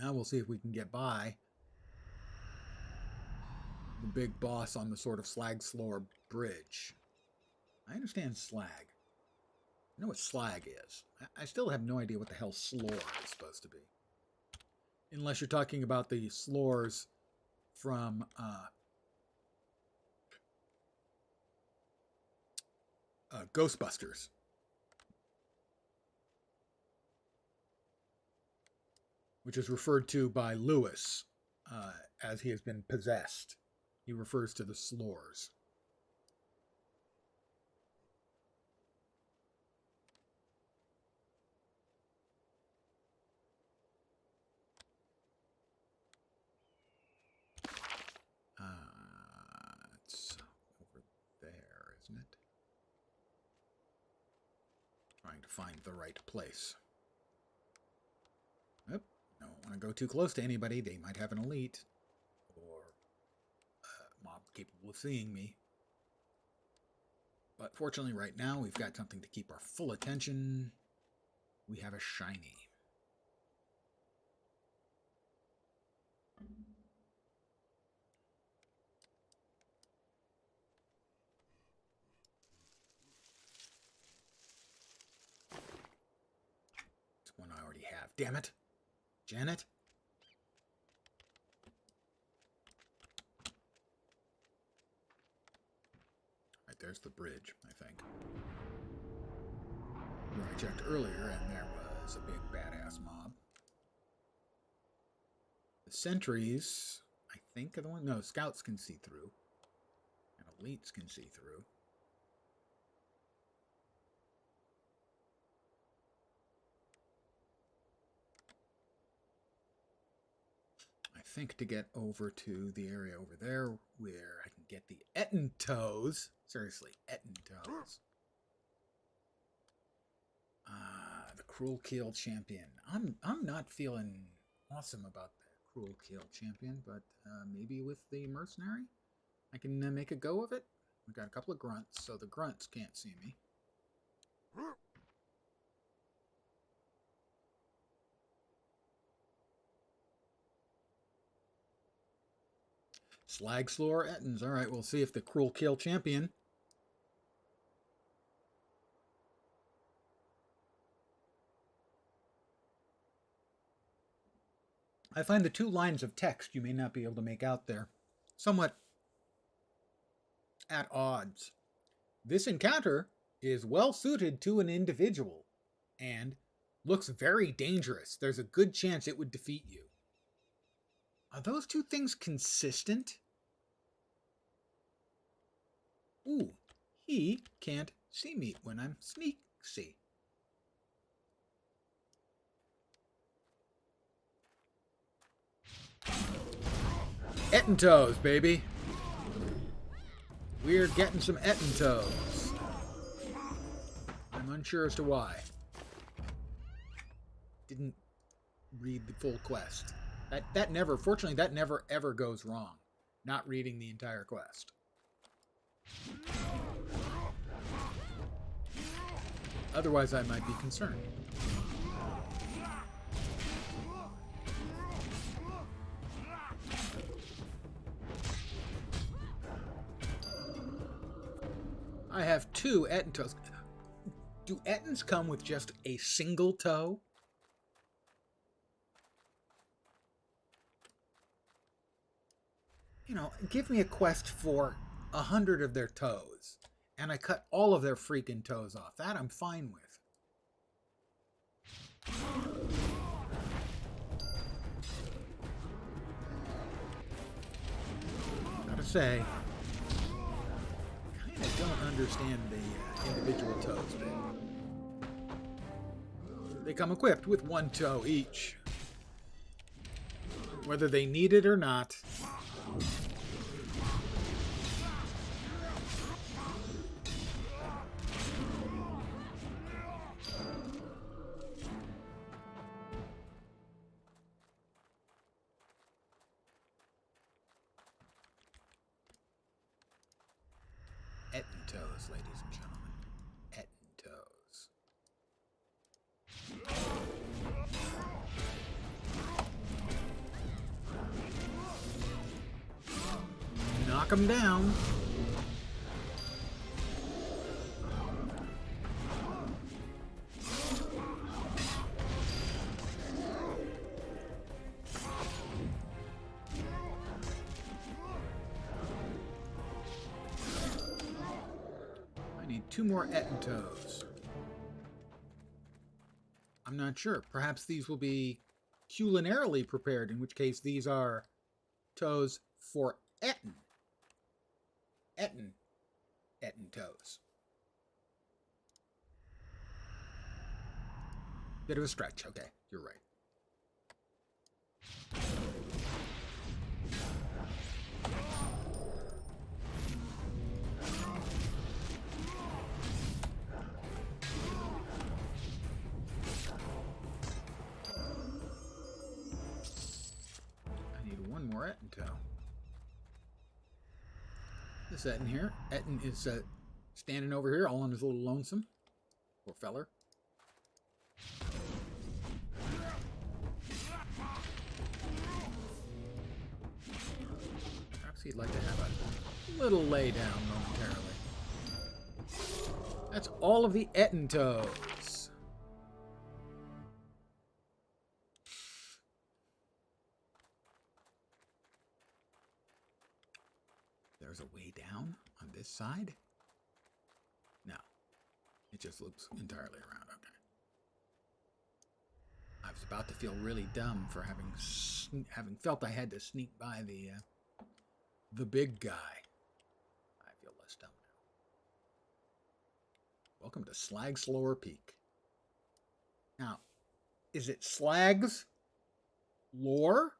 Now we'll see if we can get by the big boss on the sort of Slag Slore bridge. I understand slag. I know what slag is. I still have no idea what the hell slore is supposed to be. Unless you're talking about the slores from Ghostbusters. Which is referred to by Lewis as he has been possessed. He refers to the slores. It's over there, isn't it? Trying to find the right place. Nope. Don't want to go too close to anybody. They might have an elite or a mob capable of seeing me. But fortunately, right now, we've got something to keep our full attention. We have a shiny. It's one I already have. Damn it. Janet? Right, there's the bridge, I think. Where I checked earlier, and there was a big badass mob. The sentries, I think, are the one. No, scouts can see through. And elites can see through. I think to get over to the area over there where I can get the Ettentoes. Seriously, Ettentoes. The Cruel Kill Champion. I'm not feeling awesome about the Cruel Kill Champion, but maybe with the Mercenary, I can make a go of it. We've got a couple of grunts, so the grunts can't see me. Slag Slore Ettins. All right, we'll see if the Cruel Kill Champion. I find the two lines of text you may not be able to make out there somewhat at odds. This encounter is well suited to an individual and looks very dangerous. There's a good chance it would defeat you. Are those two things consistent? Ooh, he can't see me when I'm sneaky. Ettentoes, baby. We're getting some Ettentoes. I'm unsure as to why. Didn't read the full quest. That never, fortunately, that never ever goes wrong. Not reading the entire quest. Otherwise, I might be concerned. I have two Ettentoes. Do Ettins come with just a single toe? You know, give me a quest for 100 of their toes, and I cut all of their freaking toes off. That I'm fine with. Gotta say, I don't understand the individual toes bit. They come equipped with one toe each. Whether they need it or not. Ettentoes, ladies and gentlemen. Ettentoes. Knock them down. 2 more Etten toes. I'm not sure. Perhaps these will be culinarily prepared, in which case these are toes for Etten. Etten toes. Bit of a stretch. Okay, you're right. I need 1 more Etten toe. This Etten here. Etten is standing over here all on his little lonesome. Poor feller. Perhaps he'd like to have a little lay down momentarily. That's all of the Etten toes. There's a way down on this side? No. It just loops entirely around. Okay. I was about to feel really dumb for having felt I had to sneak by the big guy. I feel less dumb now. Welcome to Slag's Lower Peak. Now, is it Slag's lore?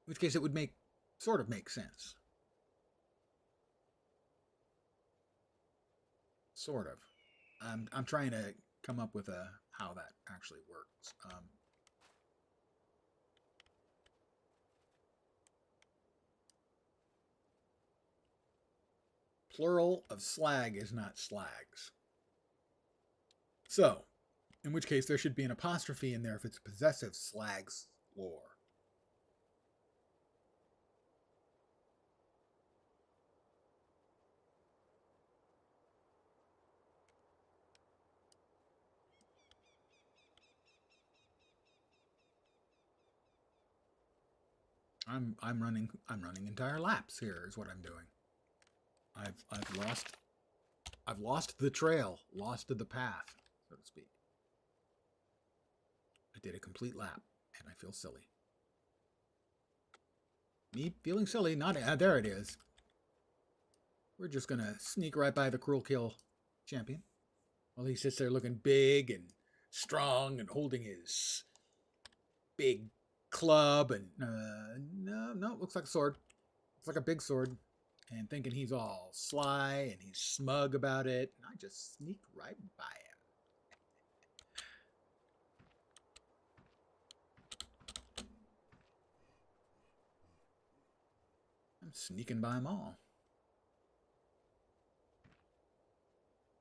In which case it would sort of make sense. Sort of. I'm trying to come up with how that actually works. Plural of slag is not slags. So, in which case there should be an apostrophe in there if it's possessive slag's lore. I'm running entire laps here is what I'm doing. I've lost the trail, lost the path, so to speak. I did a complete lap, and I feel silly. Me feeling silly, not there it is. We're just gonna sneak right by the Cruel Kill champion. While he sits there looking big and strong and holding his big club and no, it looks like a sword. It's like a big sword. And thinking he's all sly and he's smug about it. And I just sneaked right by him. I'm sneaking by them all.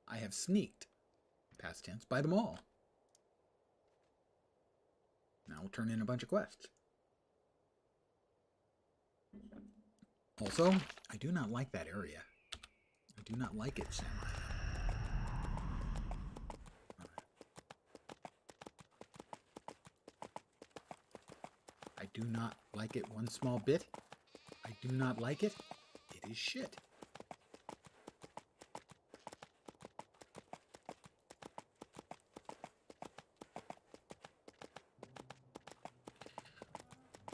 I have sneaked, past tense, by them all. Now we'll turn in a bunch of quests. Also, I do not like that area. I do not like it, Samurai. I do not like it one small bit. I do not like it. It is shit.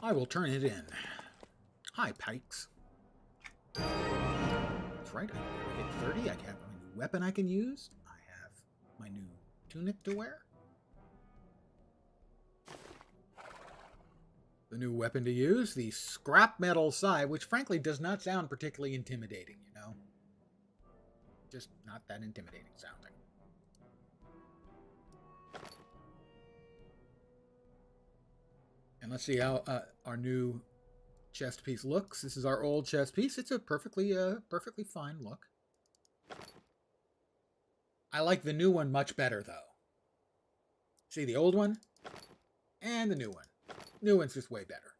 I will turn it in. Hi, Pikes. That's right, I hit 30. I have a new weapon I can use. I have my new tunic to wear. The new weapon to use, the scrap metal scythe, which frankly does not sound particularly intimidating, you know? Just not that intimidating sounding. And let's see how our new chest piece looks. This is our old chest piece. It's a perfectly fine look. I like the new one much better, though. See the old one and the new one. New one's just way better.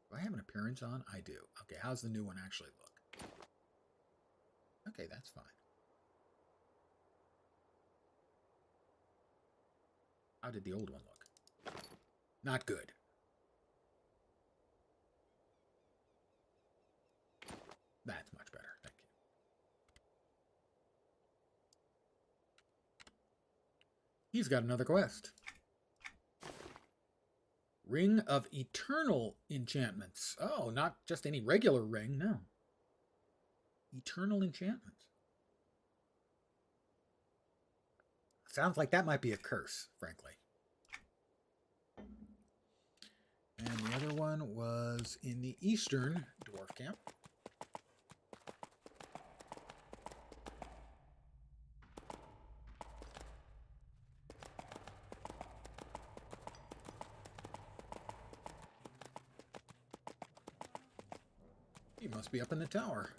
Do I have an appearance on? I do. Okay, how's the new one actually look? Okay, that's fine. How did the old one look? Not good. That's much better. Thank you. He's got another quest. Ring of Eternal Enchantments. Oh, not just any regular ring, no. Eternal Enchantments. Sounds like that might be a curse, frankly. And the other one was in the Eastern Dwarf Camp. He must be up in the tower.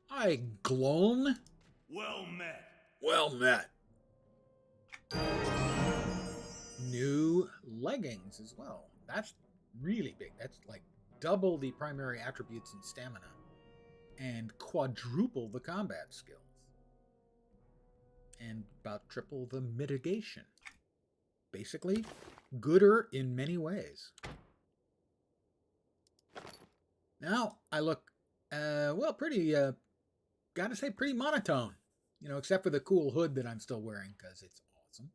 Hi, Glone. Well met. Well met. New leggings as well. That's really big. That's like double the primary attributes in stamina and quadruple the combat skills. And about triple the mitigation. Basically, gooder in many ways. Now, I look, pretty, gotta say, pretty monotone. You know, except for the cool hood that I'm still wearing, because it's awesome.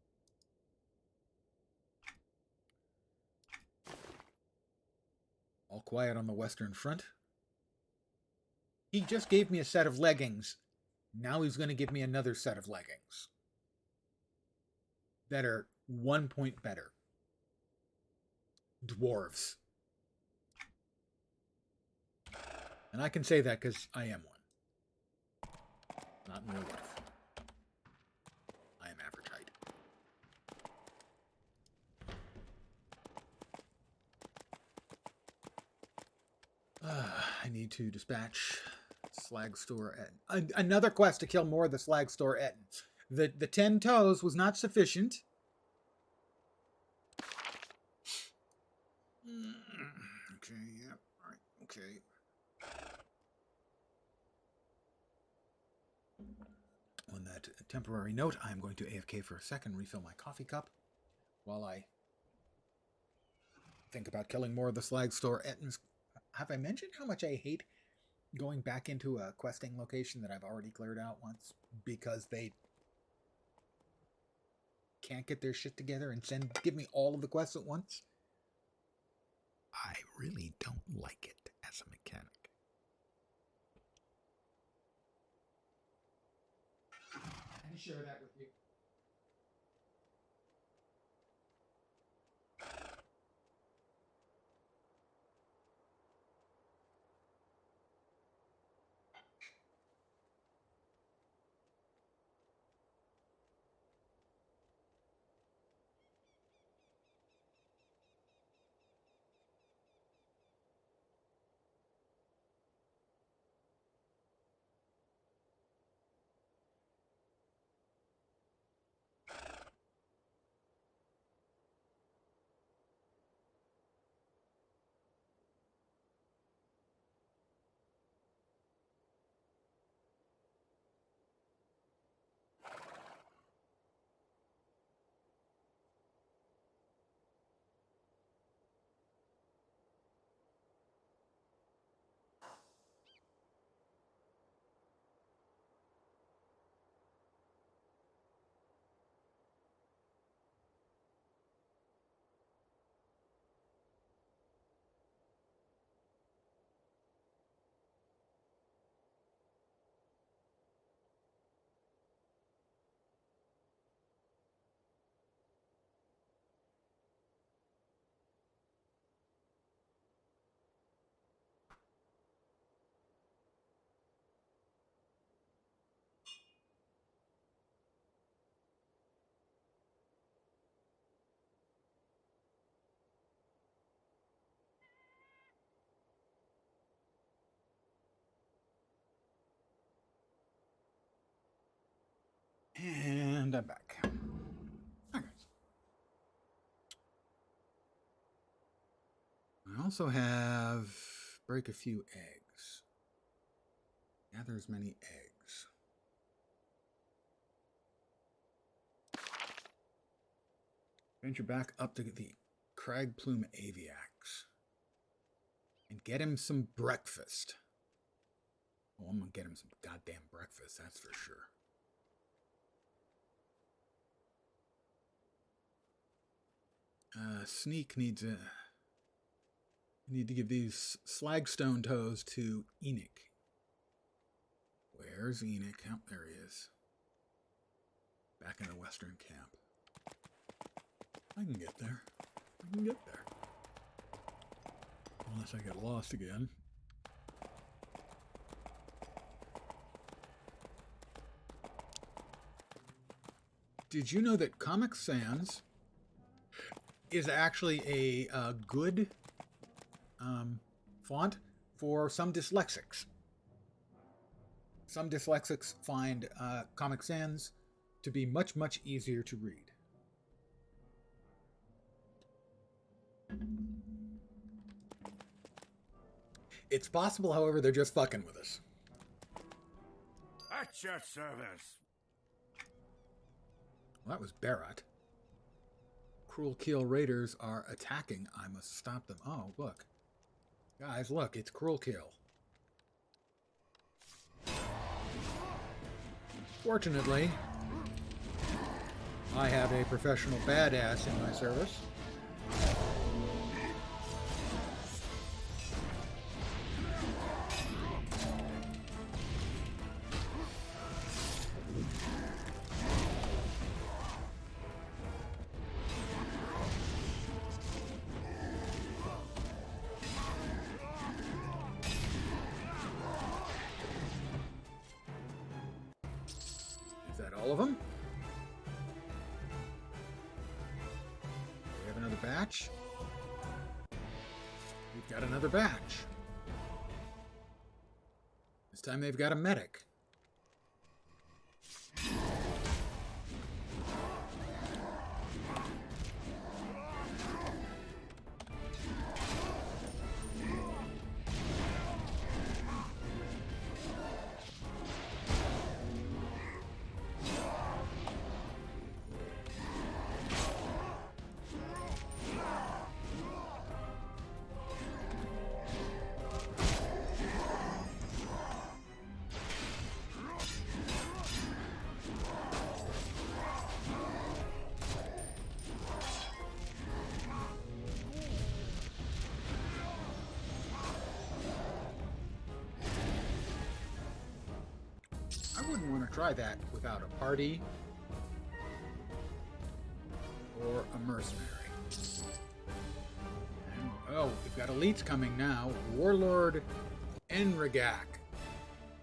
All quiet on the Western Front. He just gave me a set of leggings. Now he's going to give me another set of leggings that are 1 point better. Dwarves. And I can say that because I am one. Not in real life. I am average height. I need to dispatch Slag Store Etten. Another quest to kill more of the Slag Store Etten. The 10 toes was not sufficient. Okay, yeah, alright, okay. On that temporary note, I'm going to AFK for a second, refill my coffee cup, while I think about killing more of the Slag Store Ettins. Have I mentioned how much I hate going back into a questing location that I've already cleared out once because they can't get their shit together and give me all of the quests at once? I really don't like it as a mechanic. I can share that with you. And I'm back. Okay. I also have break a few eggs. Gather as many eggs. Venture back up to the crag plume aviax. and get him some breakfast. Oh, I'm gonna get him some goddamn breakfast, that's for sure. Sneak needs a... Need to give these slagstone toes to Enoch. Where's Enoch? Oh, there he is. Back in the western camp. I can get there. I can get there. Unless I get lost again. Did you know that Comic Sans is actually a good font for some dyslexics? Some dyslexics find Comic Sans to be much, much easier to read. It's possible, however, they're just fucking with us. At your service. Well, that was Barrett. Cruel Keel Raiders are attacking. I must stop them. Oh, look. Guys, look, it's Cruel Keel. Fortunately, I have a professional badass in my service. Is that all of them? We have another batch. We've got another batch. This time they've got a medic. I wouldn't want to try that without a party or a mercenary. And, oh, we've got elites coming now. Warlord Enrigak.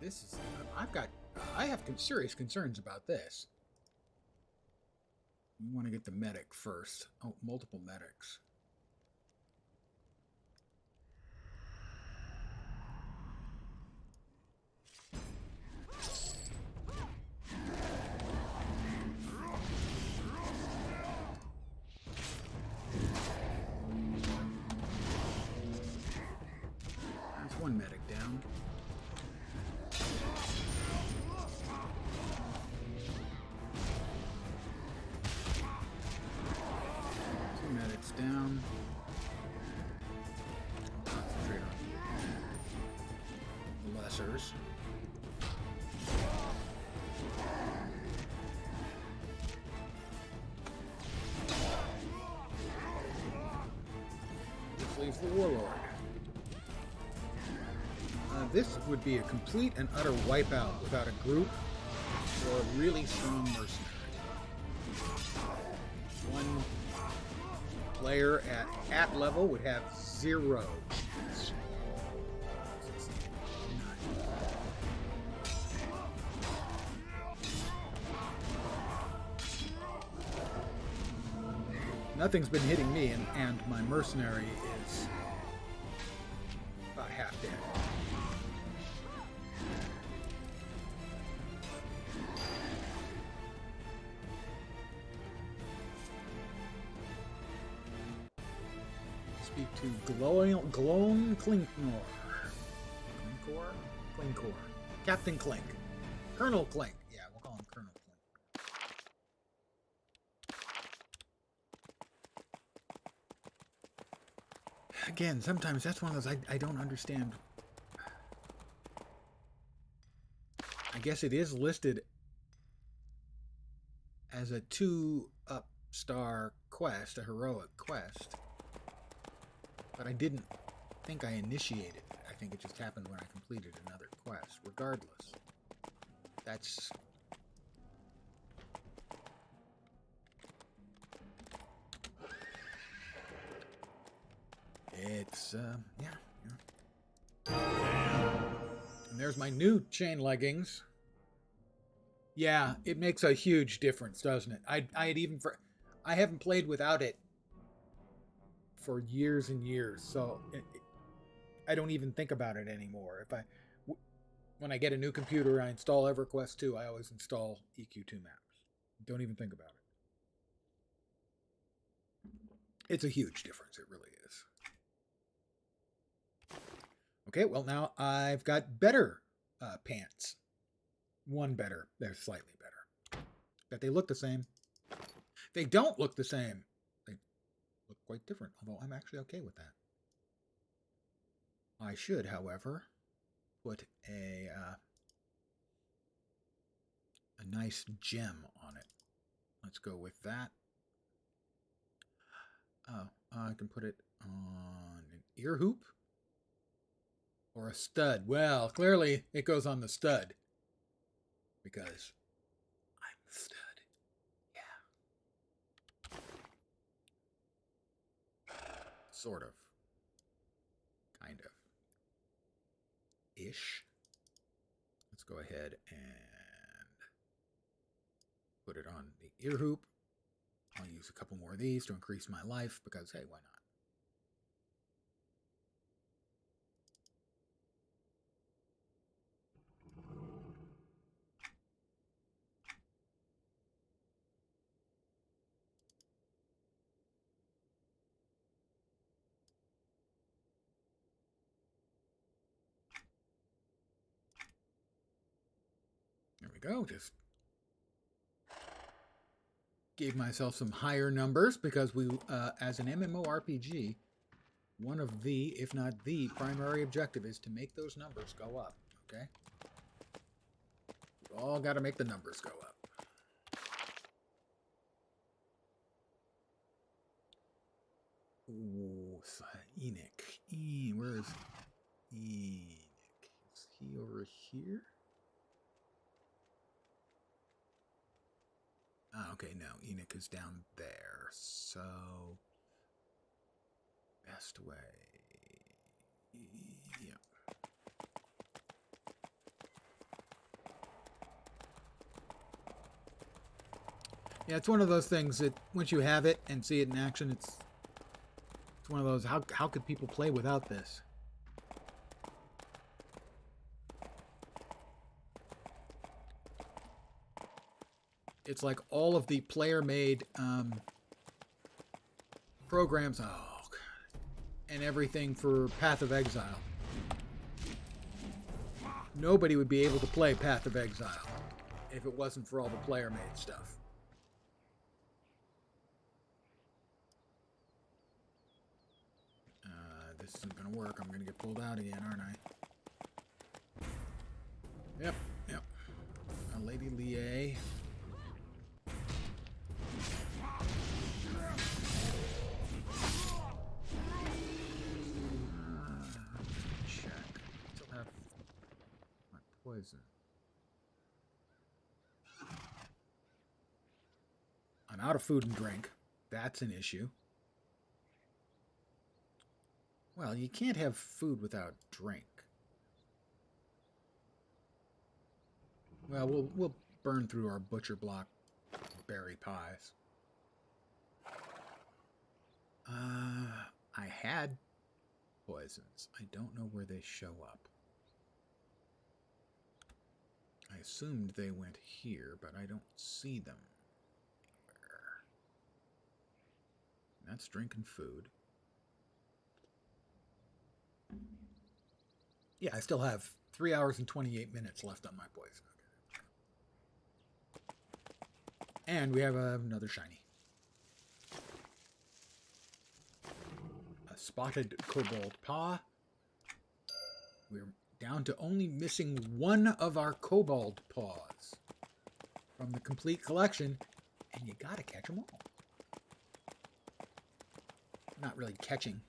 This is... I have serious concerns about this. We want to get the medic first. Oh, multiple medics. One medic down. Two medics down. Concentrate on the lessers. This leaves the warlord. This would be a complete and utter wipeout without a group or a really strong mercenary. One player at level would have 0 chance. Nothing's been hitting me, and my mercenary is about half dead. Speak to Glone Clinknor. Clinkor? Captain Clink. Colonel Clink. Yeah, we'll call him Colonel again, sometimes that's one of those I don't understand. I guess it is listed as a 2-up star quest, a heroic quest. But I didn't think I initiated it. I think it just happened when I completed another quest. Regardless, that's... It's, yeah. And there's my new chain leggings. Yeah, it makes a huge difference, doesn't it? I haven't played without it for years and years, so I don't even think about it anymore. When I get a new computer, I install EverQuest 2. I always install EQ2 maps. Don't even think about it. It's a huge difference. It really is. Okay, well now I've got better pants. One better. They're slightly better. But they look the same. They don't look the same. They look quite different, although I'm actually okay with that. I should, however, put a nice gem on it. Let's go with that. Oh, I can put it on an ear hoop or a stud. Well, clearly it goes on the stud because I'm the stud. Yeah. Sort of. Kind of. Ish. Let's go ahead and put it on the ear hoop. I'll use a couple more of these to increase my life because, hey, why not? There we go. Just gave myself some higher numbers because we, as an MMORPG, one of the, if not the, primary objective is to make those numbers go up. Okay? We all got to make the numbers go up. Ooh, Enoch. Where is Enoch? Is he over here? Oh, okay, no. Enoch is down there. So, best way. Yeah. Yeah, it's one of those things that once you have it and see it in action, it's one of those, how could people play without this? It's like all of the player-made programs, oh God, and everything for Path of Exile. Nobody would be able to play Path of Exile if it wasn't for all the player-made stuff. This isn't going to work. I'm going to get pulled out again, aren't I? Yep. Lady Lie. Check. Still have my poison. I'm out of food and drink. That's an issue. Well, you can't have food without drink. Well, we'll burn through our butcher block berry pies. I had poisons. I don't know where they show up. I assumed they went here, but I don't see them anywhere. That's drink and food. Yeah, I still have 3 hours and 28 minutes left on my poison. And we have another shiny. A spotted kobold paw. We're down to only missing one of our kobold paws from the complete collection, and you gotta catch them all. Not really catching.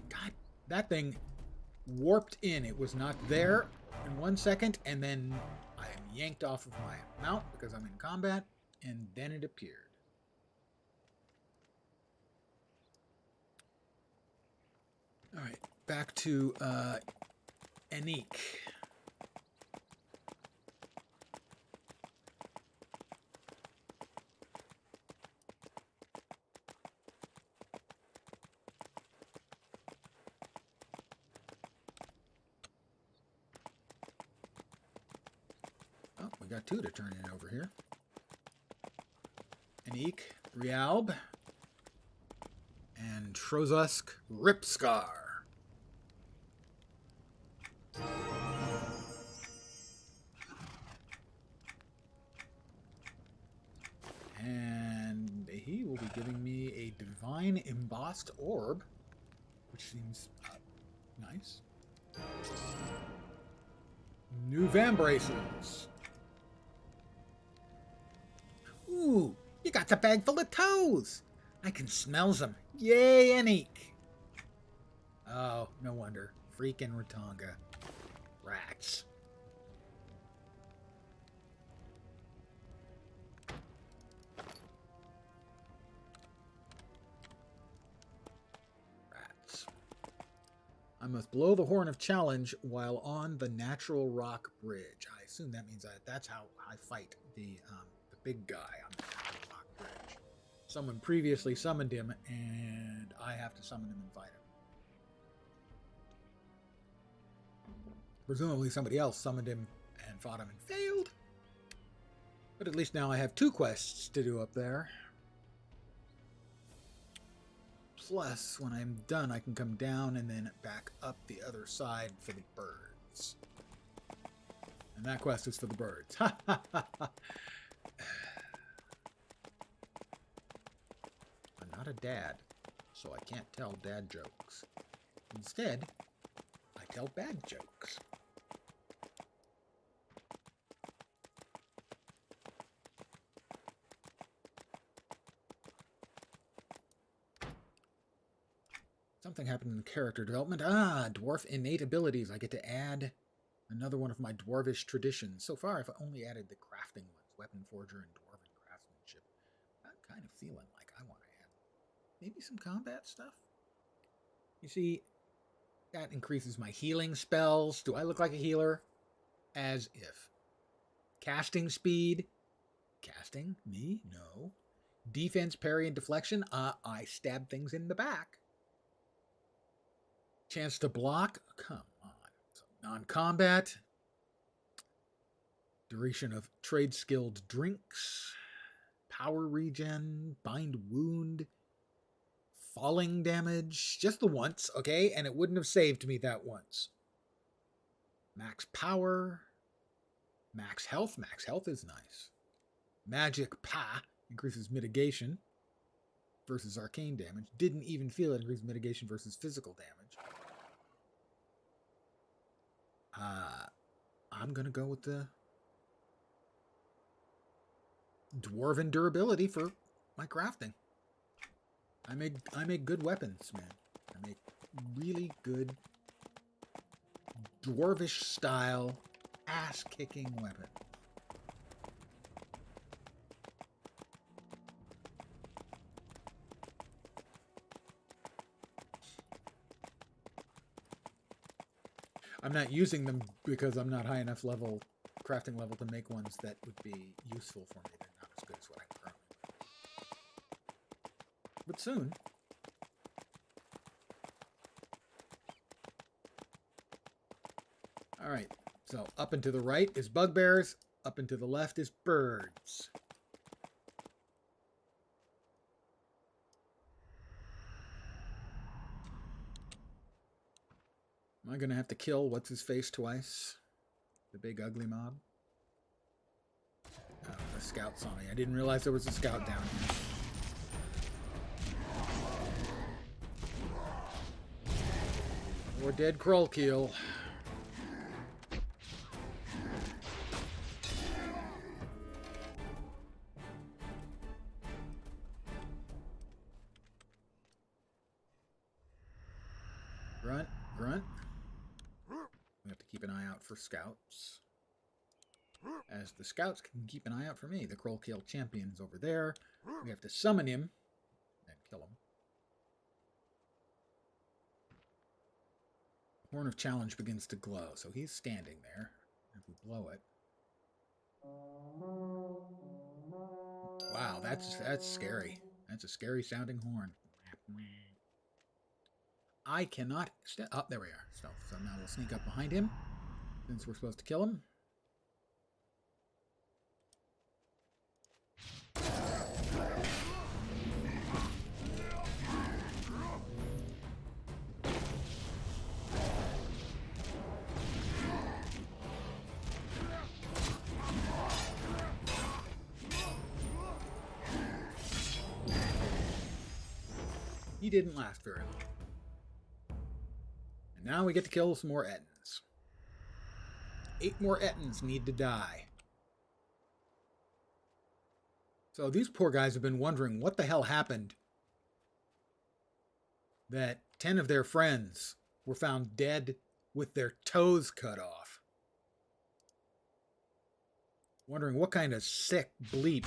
God, that thing warped in. It was not there in 1 second, and then I am yanked off of my mount because I'm in combat, and then it appeared. All right, back to Enique. Oh, we got two to turn in over here. Enique, Rialb, and Trozusk Ripscar. And he will be giving me a divine embossed orb, which seems nice. New vambraces. Ooh, you got the bag full of toes. I can smell them. Yay, Enique. Oh, no wonder. Freaking Ratonga. Rats. Rats. I must blow the horn of challenge while on the natural rock bridge. I assume that means that's how I fight the big guy on the natural rock bridge. Someone previously summoned him, and I have to summon him and fight him. Presumably somebody else summoned him and fought him and failed. But at least now I have 2 quests to do up there. Plus, when I'm done, I can come down and then back up the other side for the birds. And that quest is for the birds. Ha ha ha ha. I'm not a dad, so I can't tell dad jokes. Instead, I tell bad jokes. Something happened in the character development. Dwarf innate abilities. I get to add another one of my dwarvish traditions. So far, I've only added the crafting ones. Weapon Forger and Dwarven Craftsmanship. I'm kind of feeling like I want to add maybe some combat stuff. You see, that increases my healing spells. Do I look like a healer? As if. Casting speed. Casting? Me? No. Defense, parry, and deflection. I stab things in the back. Chance to block? Come on. So non-combat. Duration of trade-skilled drinks. Power regen. Bind wound. Falling damage. Just the once, okay? And it wouldn't have saved me that once. Max power. Max health. Max health is nice. Magic pa increases mitigation versus arcane damage. Didn't even feel it increases mitigation versus physical damage. I'm going to go with the dwarven durability for my crafting. I make good weapons, man. I make really good dwarvish style ass-kicking weapon. I'm not using them because I'm not high enough level, crafting level, to make ones that would be useful for me. They're not as good as what I currently make. But soon. Alright, so up and to the right is bugbears, up and to the left is birds. Am I going to have to kill what's-his-face twice? The big ugly mob? Oh, the scout's on me. I didn't realize there was a scout down here. Or dead Krollkeel. Grunt, grunt. We have to keep an eye out for scouts. As the scouts can keep an eye out for me. The Krollkeel champion's over there. We have to summon him and kill him. Horn of Challenge begins to glow, so he's standing there. If we blow it. Wow, that's scary. That's a scary sounding horn. I cannot... Oh, there we are. Stealth. So now we'll sneak up behind him, since we're supposed to kill him. He didn't last very long. And now we get to kill some more Ettins. 8 more Ettins need to die. So these poor guys have been wondering what the hell happened that 10 of their friends were found dead with their toes cut off. Wondering what kind of sick bleep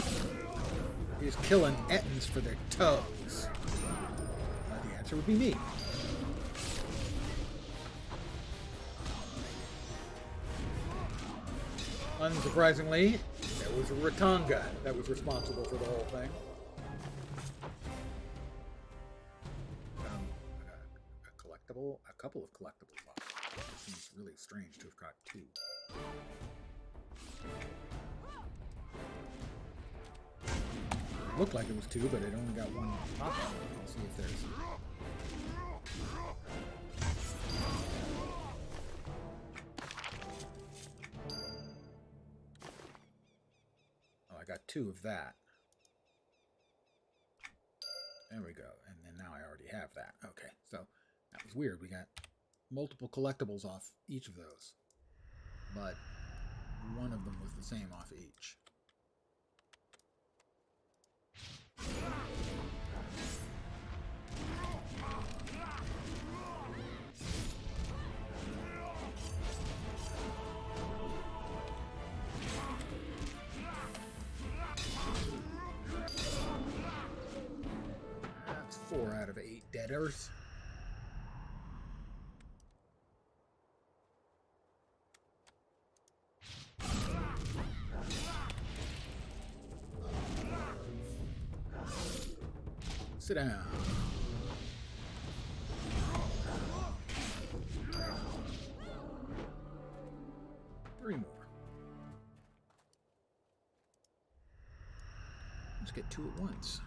is killing Ettins for their toes. The answer would be me. Unsurprisingly, there was a Ratanga that was responsible for the whole thing. A collectible, a couple of collectibles left. It seems really strange to have got 2. Looked like it was 2, but it only got 1 pop. I'll see if there's... Oh, I got 2 of that. There we go. And then now I already have that. Okay, so that was weird. We got multiple collectibles off each of those. But one of them was the same off each. That's 4 out of 8 deaders. Sit down. Three more. Let's get 2 at once.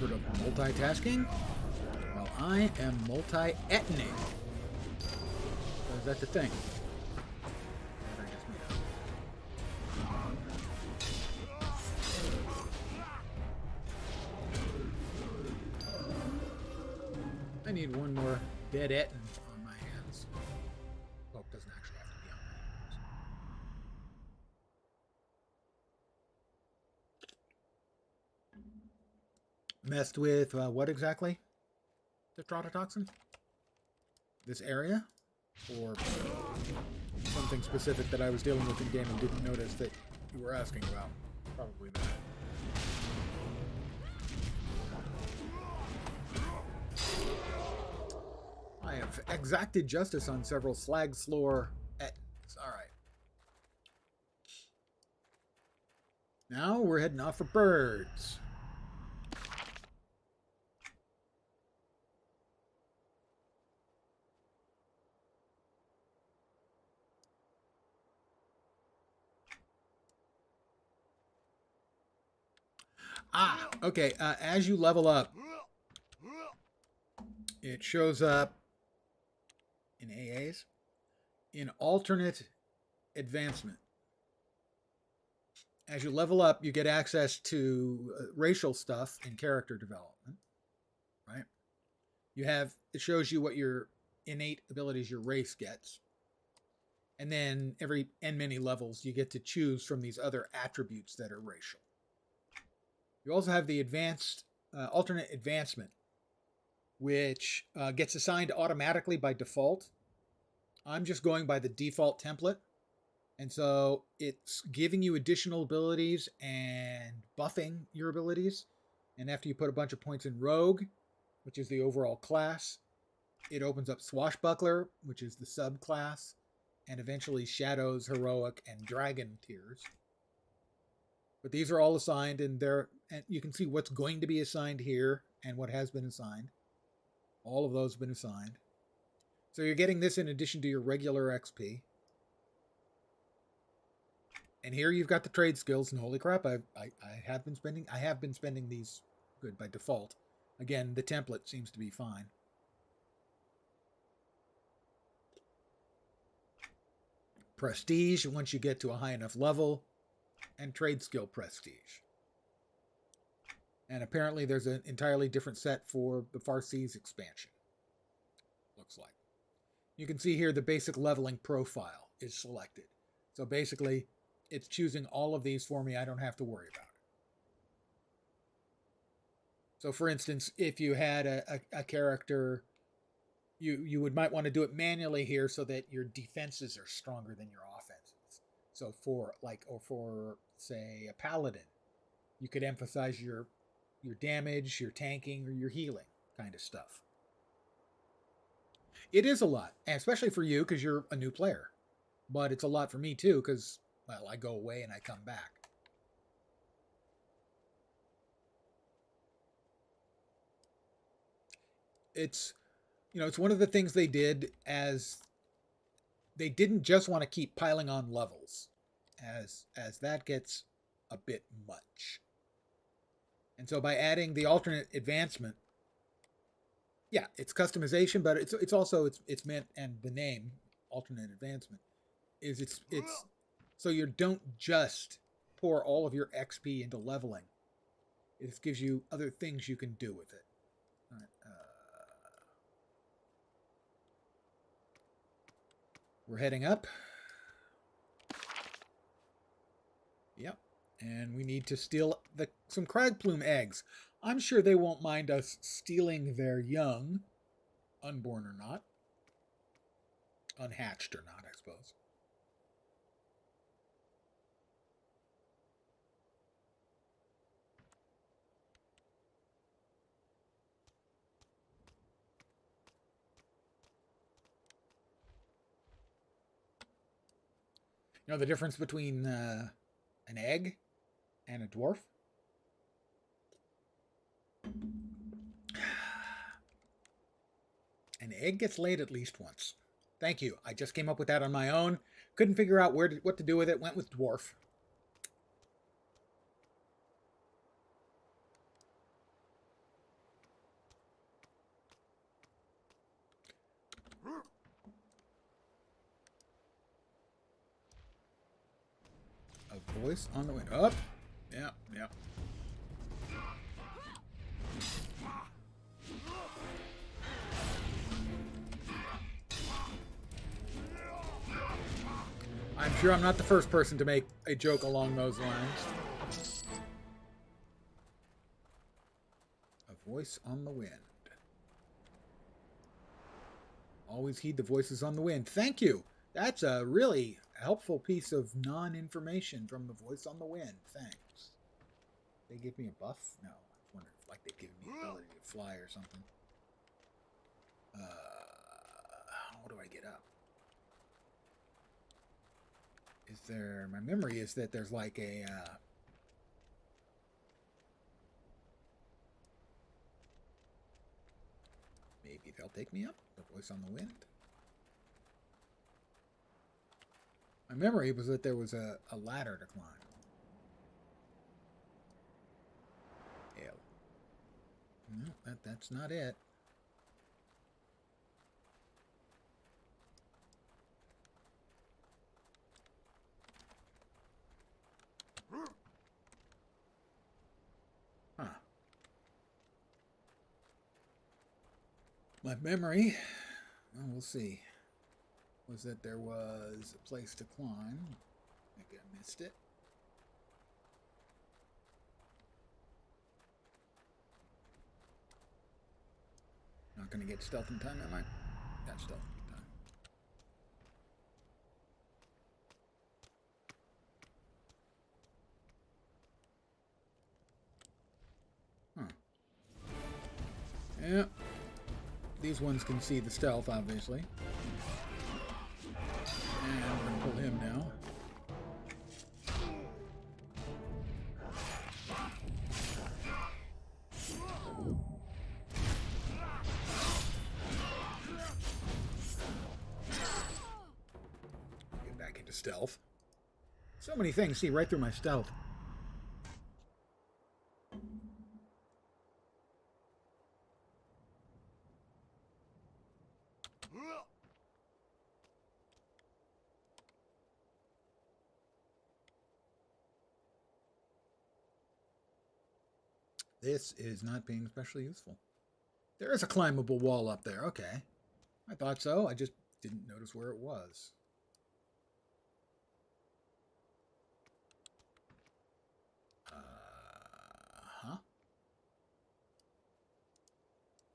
Heard of multitasking? Well, I am multi-etining. Is that the thing? I need 1 more dead Etin on my hands. Oh, it doesn't actually have to be on my hands. Messed with what exactly? The trototoxin? This area? Or something specific that I was dealing with in game and didn't notice that you were asking about? Probably that. I have exacted justice on several slag slore Ettins. Alright. Now we're heading off for birds. Ah, okay. As you level up, it shows up in AAs in alternate advancement. as you level up, you get access to racial stuff in character development, right? It shows you what your innate abilities your race gets. And then every many levels, you get to choose from these other attributes that are racial. You also have the advanced alternate advancement, which gets assigned automatically by default. I'm just going by the default template. And so it's giving you additional abilities and buffing your abilities. And after you put a bunch of points in Rogue, which is the overall class, it opens up Swashbuckler, which is the subclass, and eventually Shadows, Heroic, and Dragon tiers. But these are all assigned, and you can see what's going to be assigned here and what has been assigned. All of those have been assigned. So you're getting this in addition to your regular XP. And here you've got the trade skills, and holy crap, I have been spending these good by default. Again, the template seems to be fine. Prestige once you get to a high enough level, and trade skill prestige. And apparently there's an entirely different set for the Far Seas expansion. Looks like. You can see here the basic leveling profile is selected. So basically, it's choosing all of these for me. I don't have to worry about it. So for instance, if you had a character, you might want to do it manually here so that your defenses are stronger than your offenses. So for say a paladin, you could emphasize your damage, your tanking, or your healing kind of stuff. It is a lot, especially for you because you're a new player. But it's a lot for me too because, well, I go away and I come back. It's one of the things they did, as they didn't just want to keep piling on levels, as that gets a bit much. And so by adding the alternate advancement, yeah, it's customization, but it's also meant, and the name alternate advancement is it's so you don't just pour all of your XP into leveling. It gives you other things you can do with it. All right, we're heading up. Yep. And we need to steal some crag plume eggs. I'm sure they won't mind us stealing their young, unborn or not. Unhatched or not, I suppose. You know the difference between an egg and a dwarf? An egg gets laid at least once. Thank you. I just came up with that on my own. Couldn't figure out what to do with it. Went with dwarf. A voice on the way up. Yeah, yeah. I'm sure I'm not the first person to make a joke along those lines. A voice on the wind. Always heed the voices on the wind. Thank you. That's a really helpful piece of non-information from the voice on the wind. Thanks. They give me a buff? No. I wonder if they give me the ability to fly or something. How do I get up? My memory is that there's like a, maybe they'll take me up? The voice on the wind? My memory was that there was a ladder to climb. Hell. No, that's not it. My memory, well, we'll see, was that there was a place to climb. Maybe I missed it. Not going to get stealth in time, am I? Got stealth in time. Huh. Yeah. These ones can see the stealth, obviously. And we're going to pull him now. Get back into stealth. So many things see right through my stealth. This is not being especially useful. There is a climbable wall up there. Okay. I thought so. I just didn't notice where it was. Huh?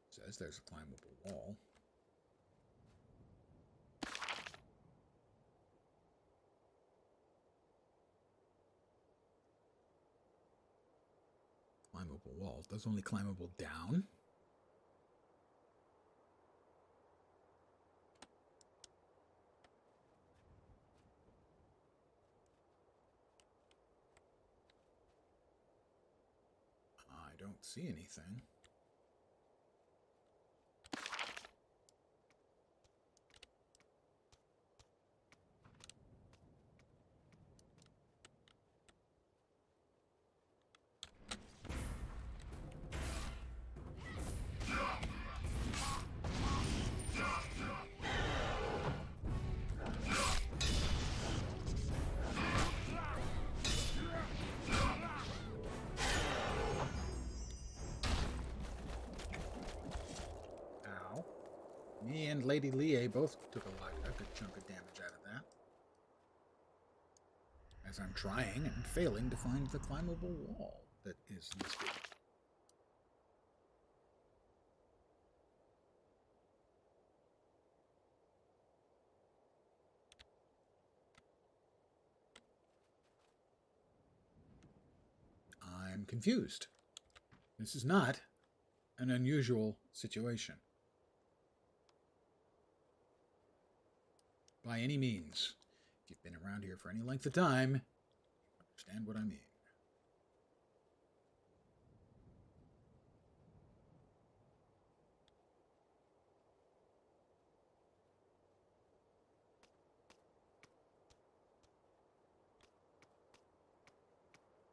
Says there's a climbable wall. Climbable wall. Does only climbable down? I don't see anything. Me and Lady Lie both took a good chunk of damage out of that. As I'm trying and failing to find the climbable wall that is listed. I'm confused. This is not an unusual situation. By any means. If you've been around here for any length of time, you understand what I mean.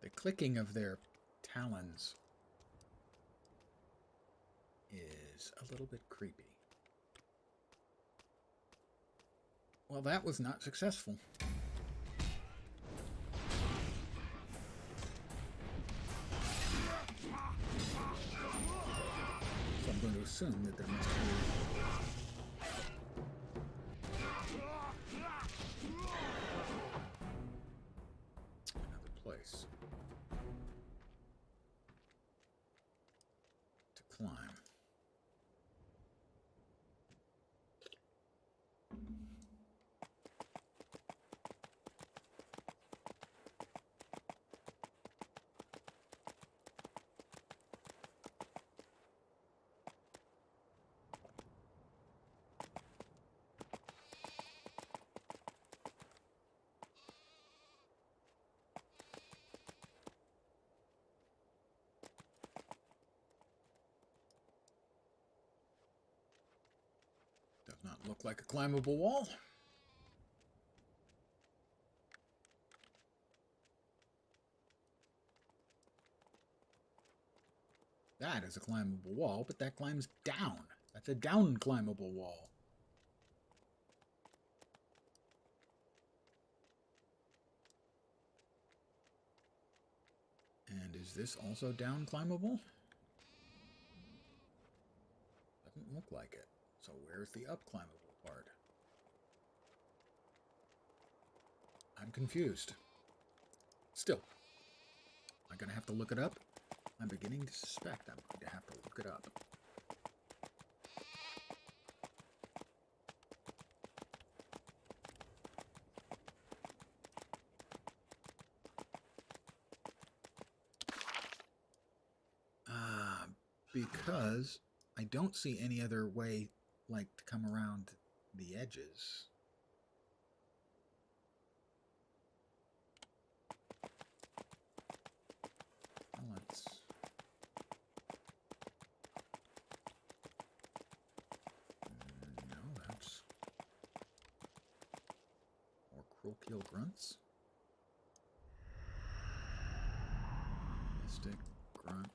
The clicking of their talons is a little bit creepy. Well, that was not successful. So I'm going to assume that there must be another place to climb. Does not look like a climbable wall. That is a climbable wall, but that climbs down. That's a down climbable wall. And is this also down climbable? Doesn't look like it. So where's the up-climbable part? I'm confused. Still, I'm going to have to look it up. I'm beginning to suspect I'm going to have to look it up. Because I don't see any other way, like, to come around the edges. Let's... No, that's... More cruel keel grunts. Mystic grunt.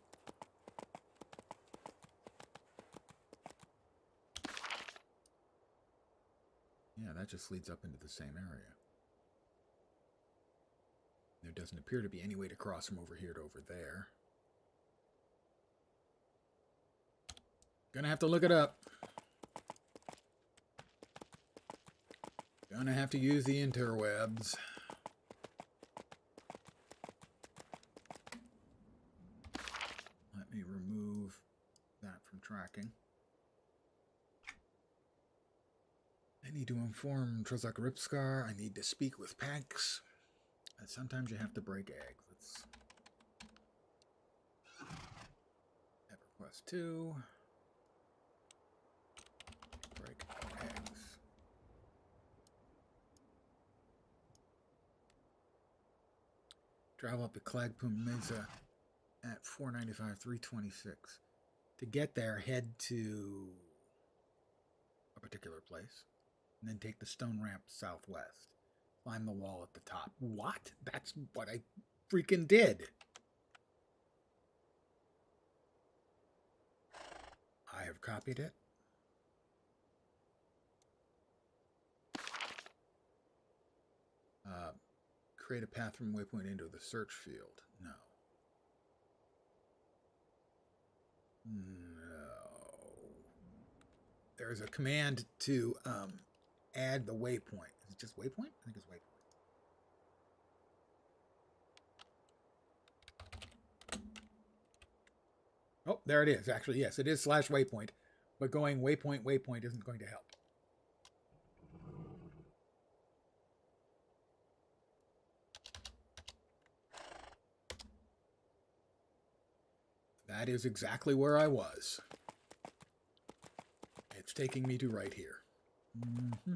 Yeah, that just leads up into the same area. There doesn't appear to be any way to cross from over here to over there. Gonna have to look it up. Gonna have to use the interwebs. Let me remove that from tracking. I need to inform Trozak Ripskar. I need to speak with Pax. And sometimes you have to break eggs. Let's... EverQuest 2. Break eggs. Travel up to Klagpum Mesa at 495, 326. To get there, head to a particular place, and then take the stone ramp southwest. Climb the wall at the top. What? That's what I freaking did. I have copied it. Create a path from waypoint into the search field. No. No. There's a command to add the waypoint. Is it just waypoint? I think it's waypoint. Oh, there it is. Actually, yes, it is /waypoint. But going waypoint, waypoint isn't going to help. That is exactly where I was. It's taking me to right here. Mm-hmm.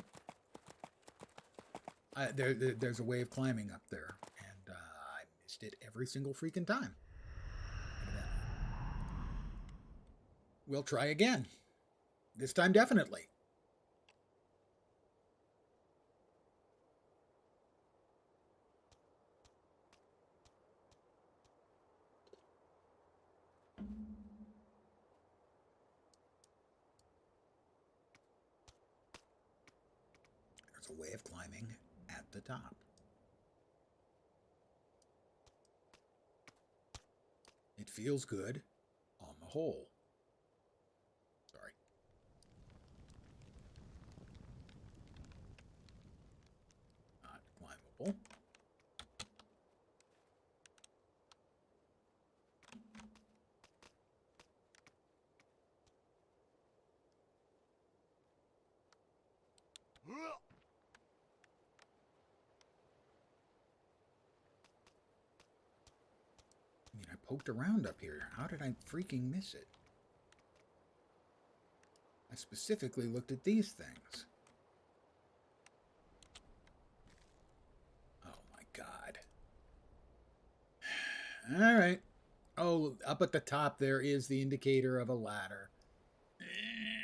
There's a way of climbing up there, and I missed it every single freaking time. We'll try again. This time, definitely. There's a way of climbing at the top. It feels good on the whole. Sorry. Not climbable. I mean, I poked around up here. How did I freaking miss it? I specifically looked at these things. Oh my god. All right. Oh, up at the top there is the indicator of a ladder.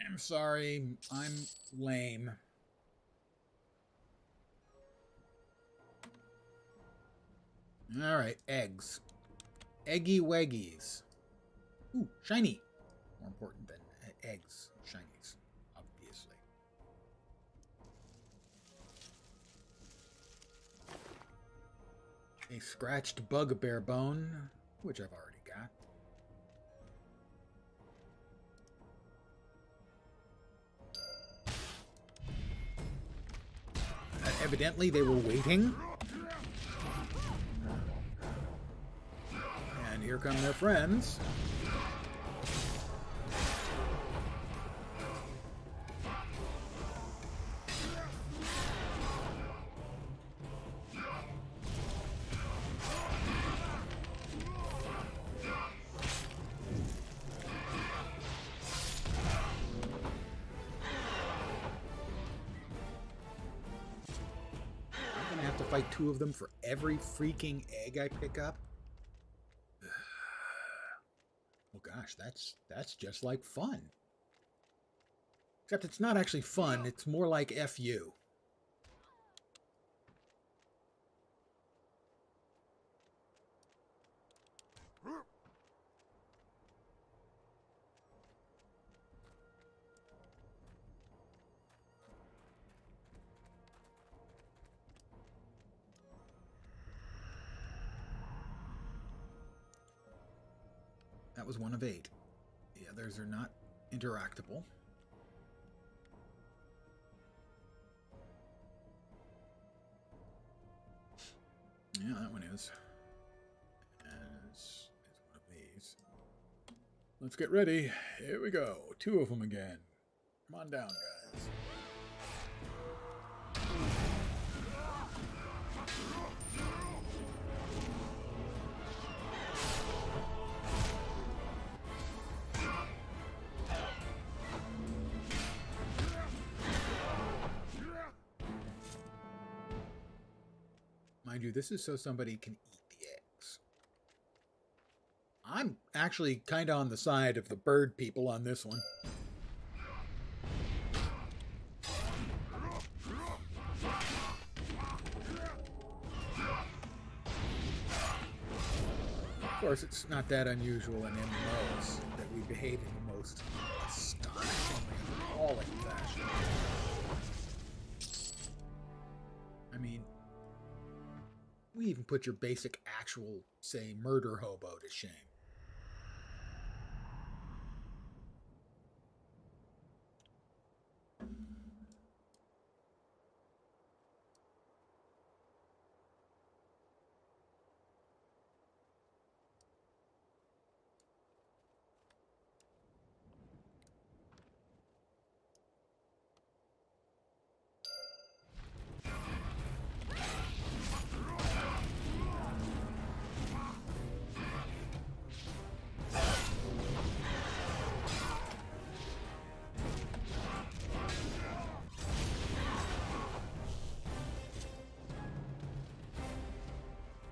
I'm sorry. I'm lame. All right, eggs. Eggy weggies. Ooh, shiny. More important than eggs, shinies, obviously. A scratched bugbear bone, which I've already got. Evidently, they were waiting. And here come their friends. Fight two of them for every freaking egg I pick up. Well, gosh, that's just like fun. Except it's not actually fun. It's more like F you. That was one of 8. The others are not interactable. Yeah, that one is. As one of these. Let's get ready. Here we go. 2 of them again. Come on down, guys. Mind you, this is so somebody can eat the eggs. I'm actually kind of on the side of the bird people on this one. Of course, it's not that unusual in MMOs that we behave in the most astonishingly appalling fashion. I mean, we even put your basic actual, say, murder hobo to shame.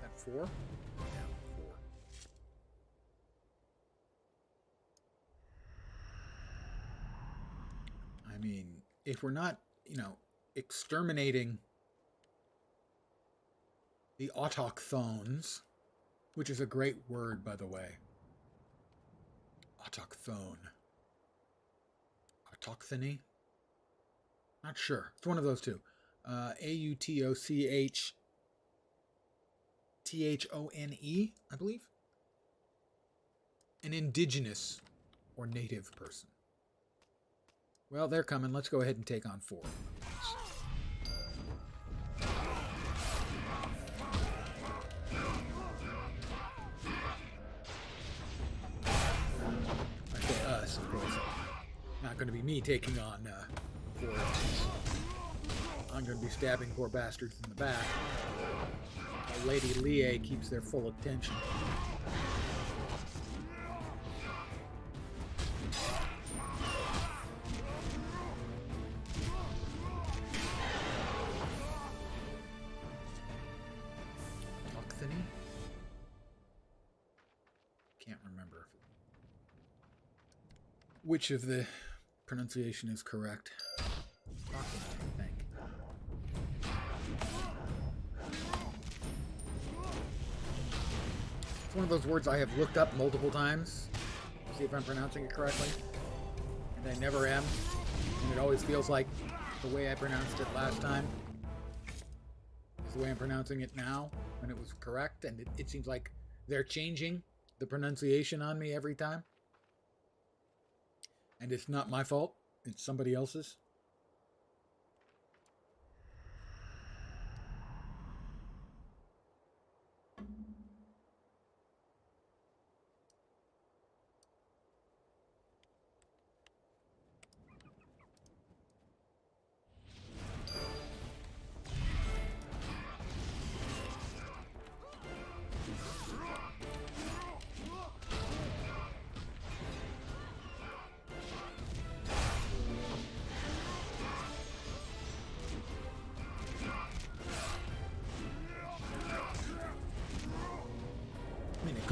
That 4? Yeah, 4. I mean, if we're not, exterminating the autochthones, which is a great word, by the way. Autochthone. Autochthony? Not sure. It's one of those two. AUTOCHTHONE, I believe. An indigenous or native person. Well, they're coming. Let's go ahead and take on 4. I say us, of course. Not going to be me taking on 4 of these. I'm going to be stabbing poor bastards in the back. Lady Lie keeps their full attention. Can't remember which of the pronunciation is correct. I think. It's one of those words I have looked up multiple times to see if I'm pronouncing it correctly, and I never am, and it always feels like the way I pronounced it last time is the way I'm pronouncing it now when it was correct, and it seems like they're changing the pronunciation on me every time. And it's not my fault. It's somebody else's.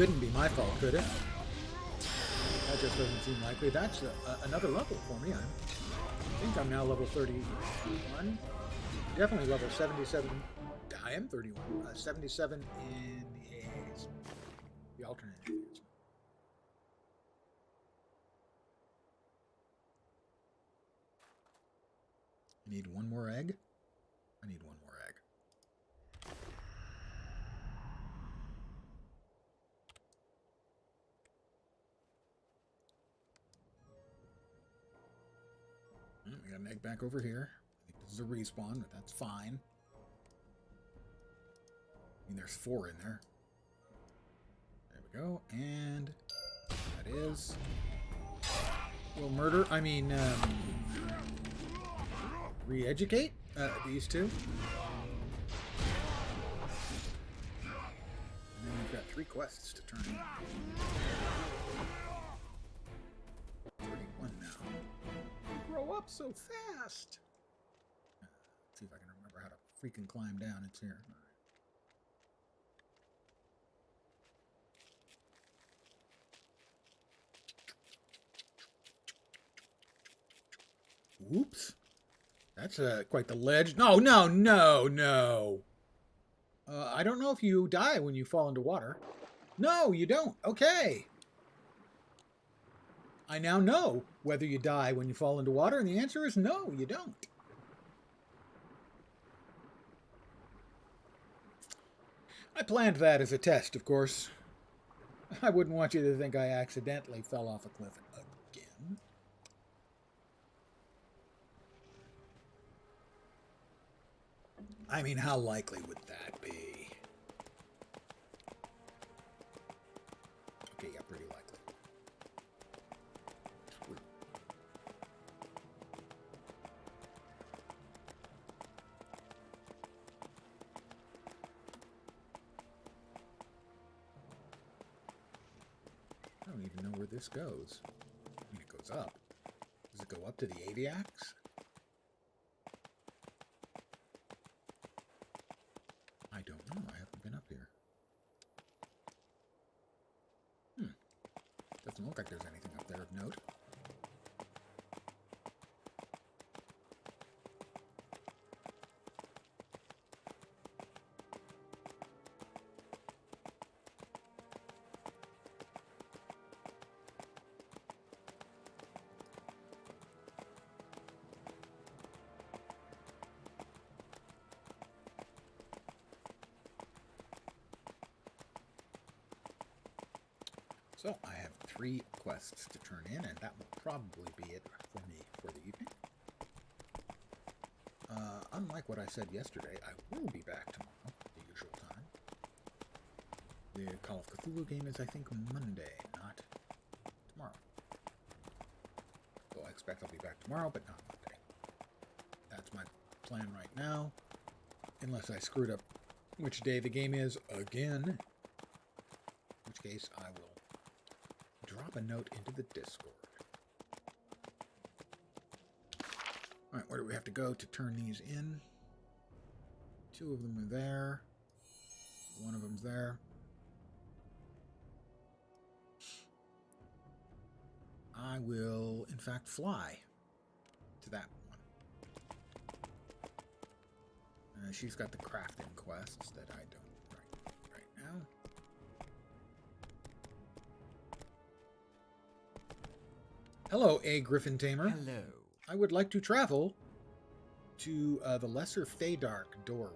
couldn't be my fault, could it? That just doesn't seem likely. That's another level for me. I think I'm now level 31. Definitely level 77. I am 31. 77 in the AAs. The alternate advancement. I need one more egg. I need one more egg. We got an egg back over here. I think this is a respawn, but that's fine. I mean, there's 4 in there. There we go. And that is... Well, murder. I mean, re-educate these two. And then we've got 3 quests to turn in. 31 now. You grow up so fast. Let's see if I can remember how to freaking climb down. It's here. Whoops. That's quite the ledge. No, no, no, no. I don't know if you die when you fall into water. No, you don't. Okay. I now know whether you die when you fall into water, and the answer is no, you don't. I planned that as a test, of course. I wouldn't want you to think I accidentally fell off a cliff again. I mean, how likely would that be? Okay, yeah, pretty likely. I don't even know where this goes. I mean, it goes up. Does it go up to the aviacs? I don't know. I haven't been up here. Doesn't look like there's anything up there of note. So I have 3 quests to turn in, and that will probably be it for me for the evening. Unlike what I said yesterday, I will be back tomorrow at the usual time. The Call of Cthulhu game is, I think, Monday, not tomorrow. So I expect I'll be back tomorrow, but not Monday. That's my plan right now, unless I screwed up which day the game is again, in which case I will drop a note into the Discord. Alright, where do we have to go to turn these in? 2 of them are there. 1 of them's there. I will, in fact, fly to that one. She's got the crafting quests that I don't right now. Hello, A. Griffin Tamer. Hello. I would like to travel to the Lesser Feydark doorway.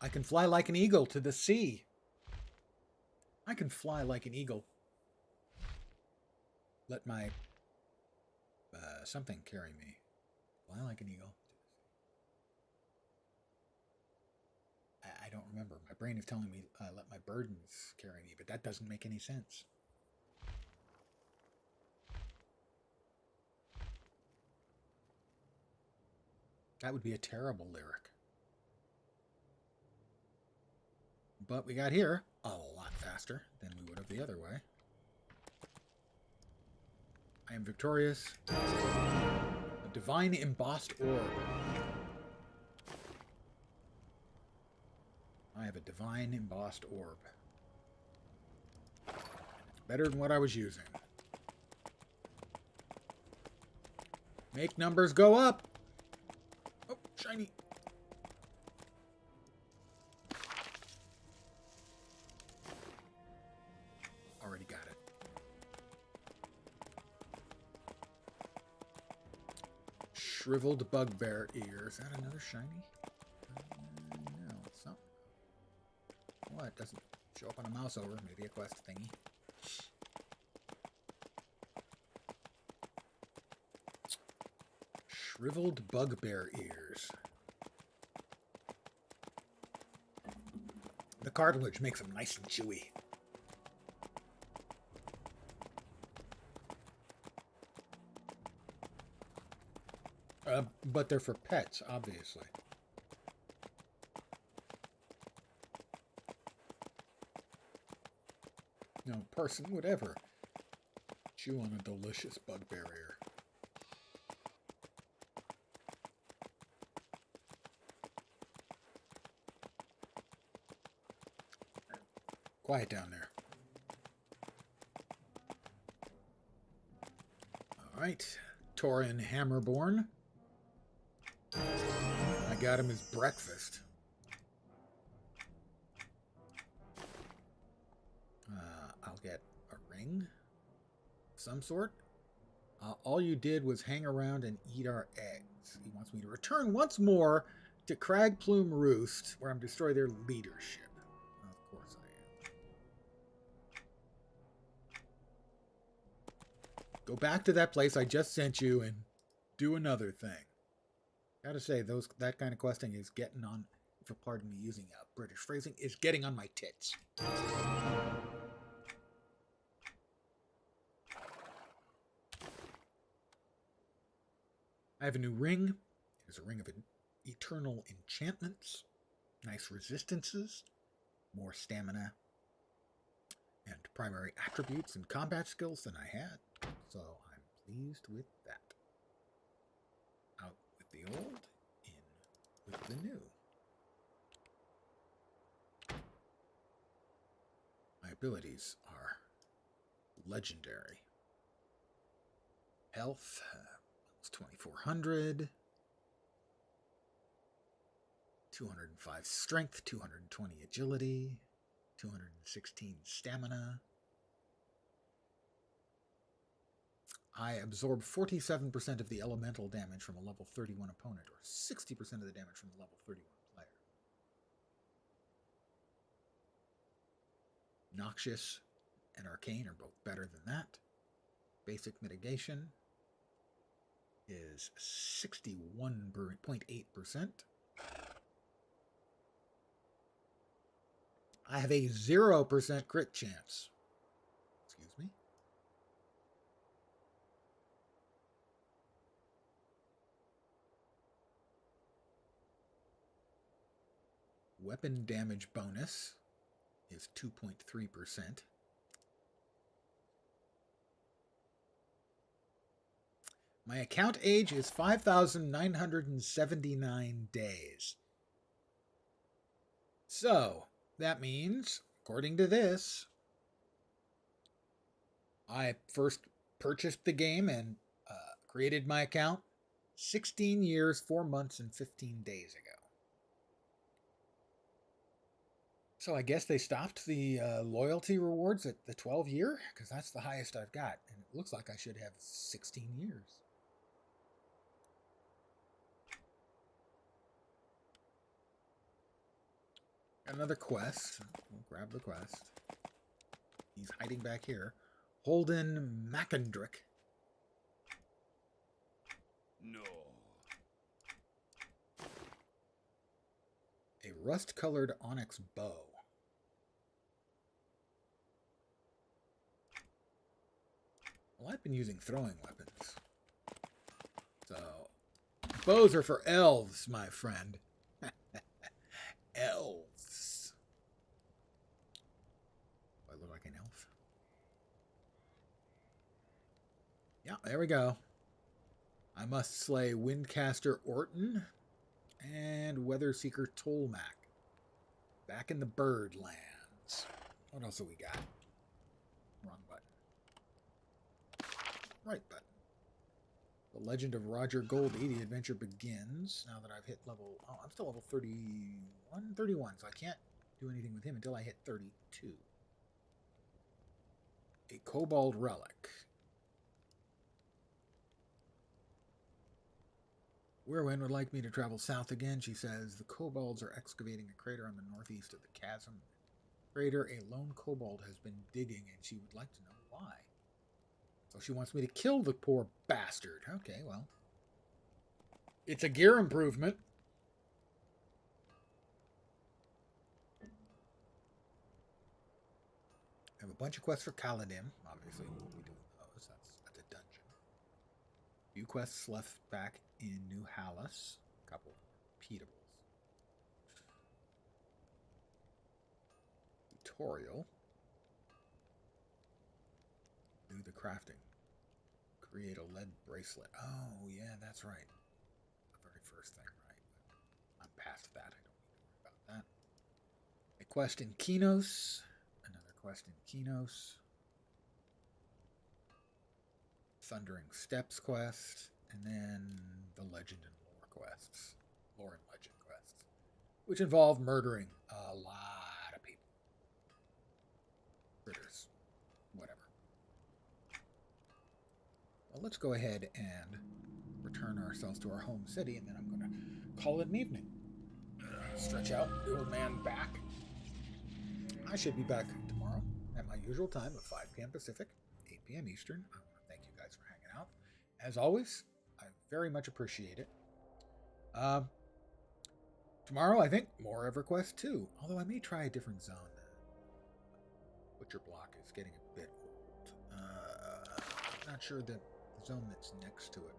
I can fly like an eagle to the sea. I can fly like an eagle. Let my something carry me. Fly like an eagle. I don't remember. My brain is telling me let my burdens carry me, but that doesn't make any sense. That would be a terrible lyric. But we got here a lot faster than we would have the other way. I am victorious. Divine embossed orb. I have a divine embossed orb. It's better than what I was using. Make numbers go up. Oh, shiny. Already got it. Shriveled bugbear ears. Is that another shiny? No, it's not. What? It doesn't show up on a mouse over. Maybe a quest thingy. Shriveled bugbear ears. The cartilage makes them nice and chewy. But they're for pets, obviously. No person would ever chew on a delicious bugbear ear. Quiet down there. All right, Torin Hammerborn. I got him his breakfast. I'll get a ring of some sort. All you did was hang around and eat our eggs. He wants me to return once more to Cragplume Roost, where I'm to destroy their leadership. Of course I am. Go back to that place I just sent you and do another thing. Gotta say, that kind of questing is getting on, for pardon me using British phrasing, is getting on my tits. I have a new ring. It is a ring of eternal enchantments, nice resistances, more stamina, and primary attributes and combat skills than I had. So I'm pleased with that. Out with the old, in with the new. My abilities are legendary. Health, 2400. 205 strength, 220 agility, 216 stamina. I absorb 47% of the elemental damage from a level 31 opponent, or 60% of the damage from a level 31 player. Noxious and Arcane are both better than that. Basic mitigation is 61.8%. I have a 0% crit chance. Excuse me. Weapon damage bonus is 2.3%. My account age is 5,979 days. So, that means, according to this, I first purchased the game and created my account 16 years, 4 months, and 15 days ago. So I guess they stopped the loyalty rewards at the 12 year, because that's the highest I've got. And it looks like I should have 16 years. Another quest. We'll grab the quest. He's hiding back here. Holden Mackendrick. No. A rust-colored onyx bow. Well, I've been using throwing weapons. So, bows are for elves, my friend. Elves. Do I look like an elf? Yeah, there we go. I must slay Windcaster Orton and Weatherseeker Tolmac. Back in the Birdlands. What else have we got? Wrong button. Right button. The Legend of Roger Goldie, the adventure begins. Now that I've hit level... Oh, I'm still level 31, so I can't do anything with him until I hit 32. A Kobold Relic. Weirwind would like me to travel south again. She says the kobolds are excavating a crater on the northeast of the chasm. Crater a lone kobold has been digging, and she would like to know why. So she wants me to kill the poor bastard. Okay, well. It's a gear improvement. I have a bunch of quests for Kaladin. Obviously, we'll be doing those. That's a dungeon. Few quests left back in New Hallis. A couple repeatables. Tutorial. Do the crafting. Create a lead bracelet. Oh, yeah, that's right. The very first thing, right? I'm past that. I don't need to worry about that. A quest in Kinos. Another quest in Kinos. Thundering Steps quest. And then the Legend and Lore quests. Lore and Legend quests. Which involve murdering a lot of people. Critters. Whatever. Well, let's go ahead and return ourselves to our home city, and then I'm going to call it an evening. Stretch out the old man back. I should be back tomorrow at my usual time of 5 p.m. Pacific, 8 p.m. Eastern. I want to thank you guys for hanging out. As always, I very much appreciate it. Tomorrow, I think, more EverQuest 2. Although I may try a different zone. Butcher Block is getting a bit old. I'm not sure the zone that's next to it.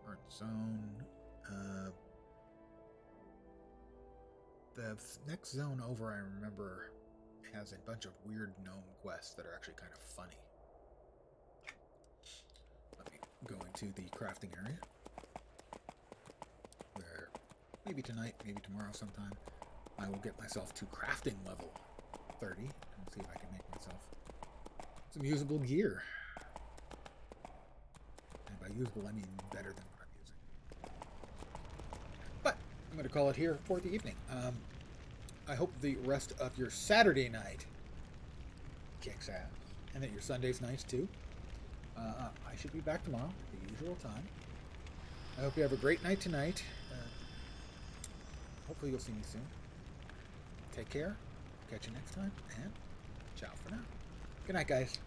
Current zone. The next zone over, I remember, has a bunch of weird gnome quests that are actually kind of funny. Let me go into the crafting area. Where maybe tonight, maybe tomorrow sometime, I will get myself to crafting level 30 and see if I can make myself some usable gear. And by usable, I mean better than what I'm using. But I'm going to call it here for the evening. I hope the rest of your Saturday night kicks ass, and that your Sunday's nice too. I should be back tomorrow at the usual time. I hope you have a great night tonight. Hopefully you'll see me soon. Take care. Catch you next time, and ciao for now. Good night, guys.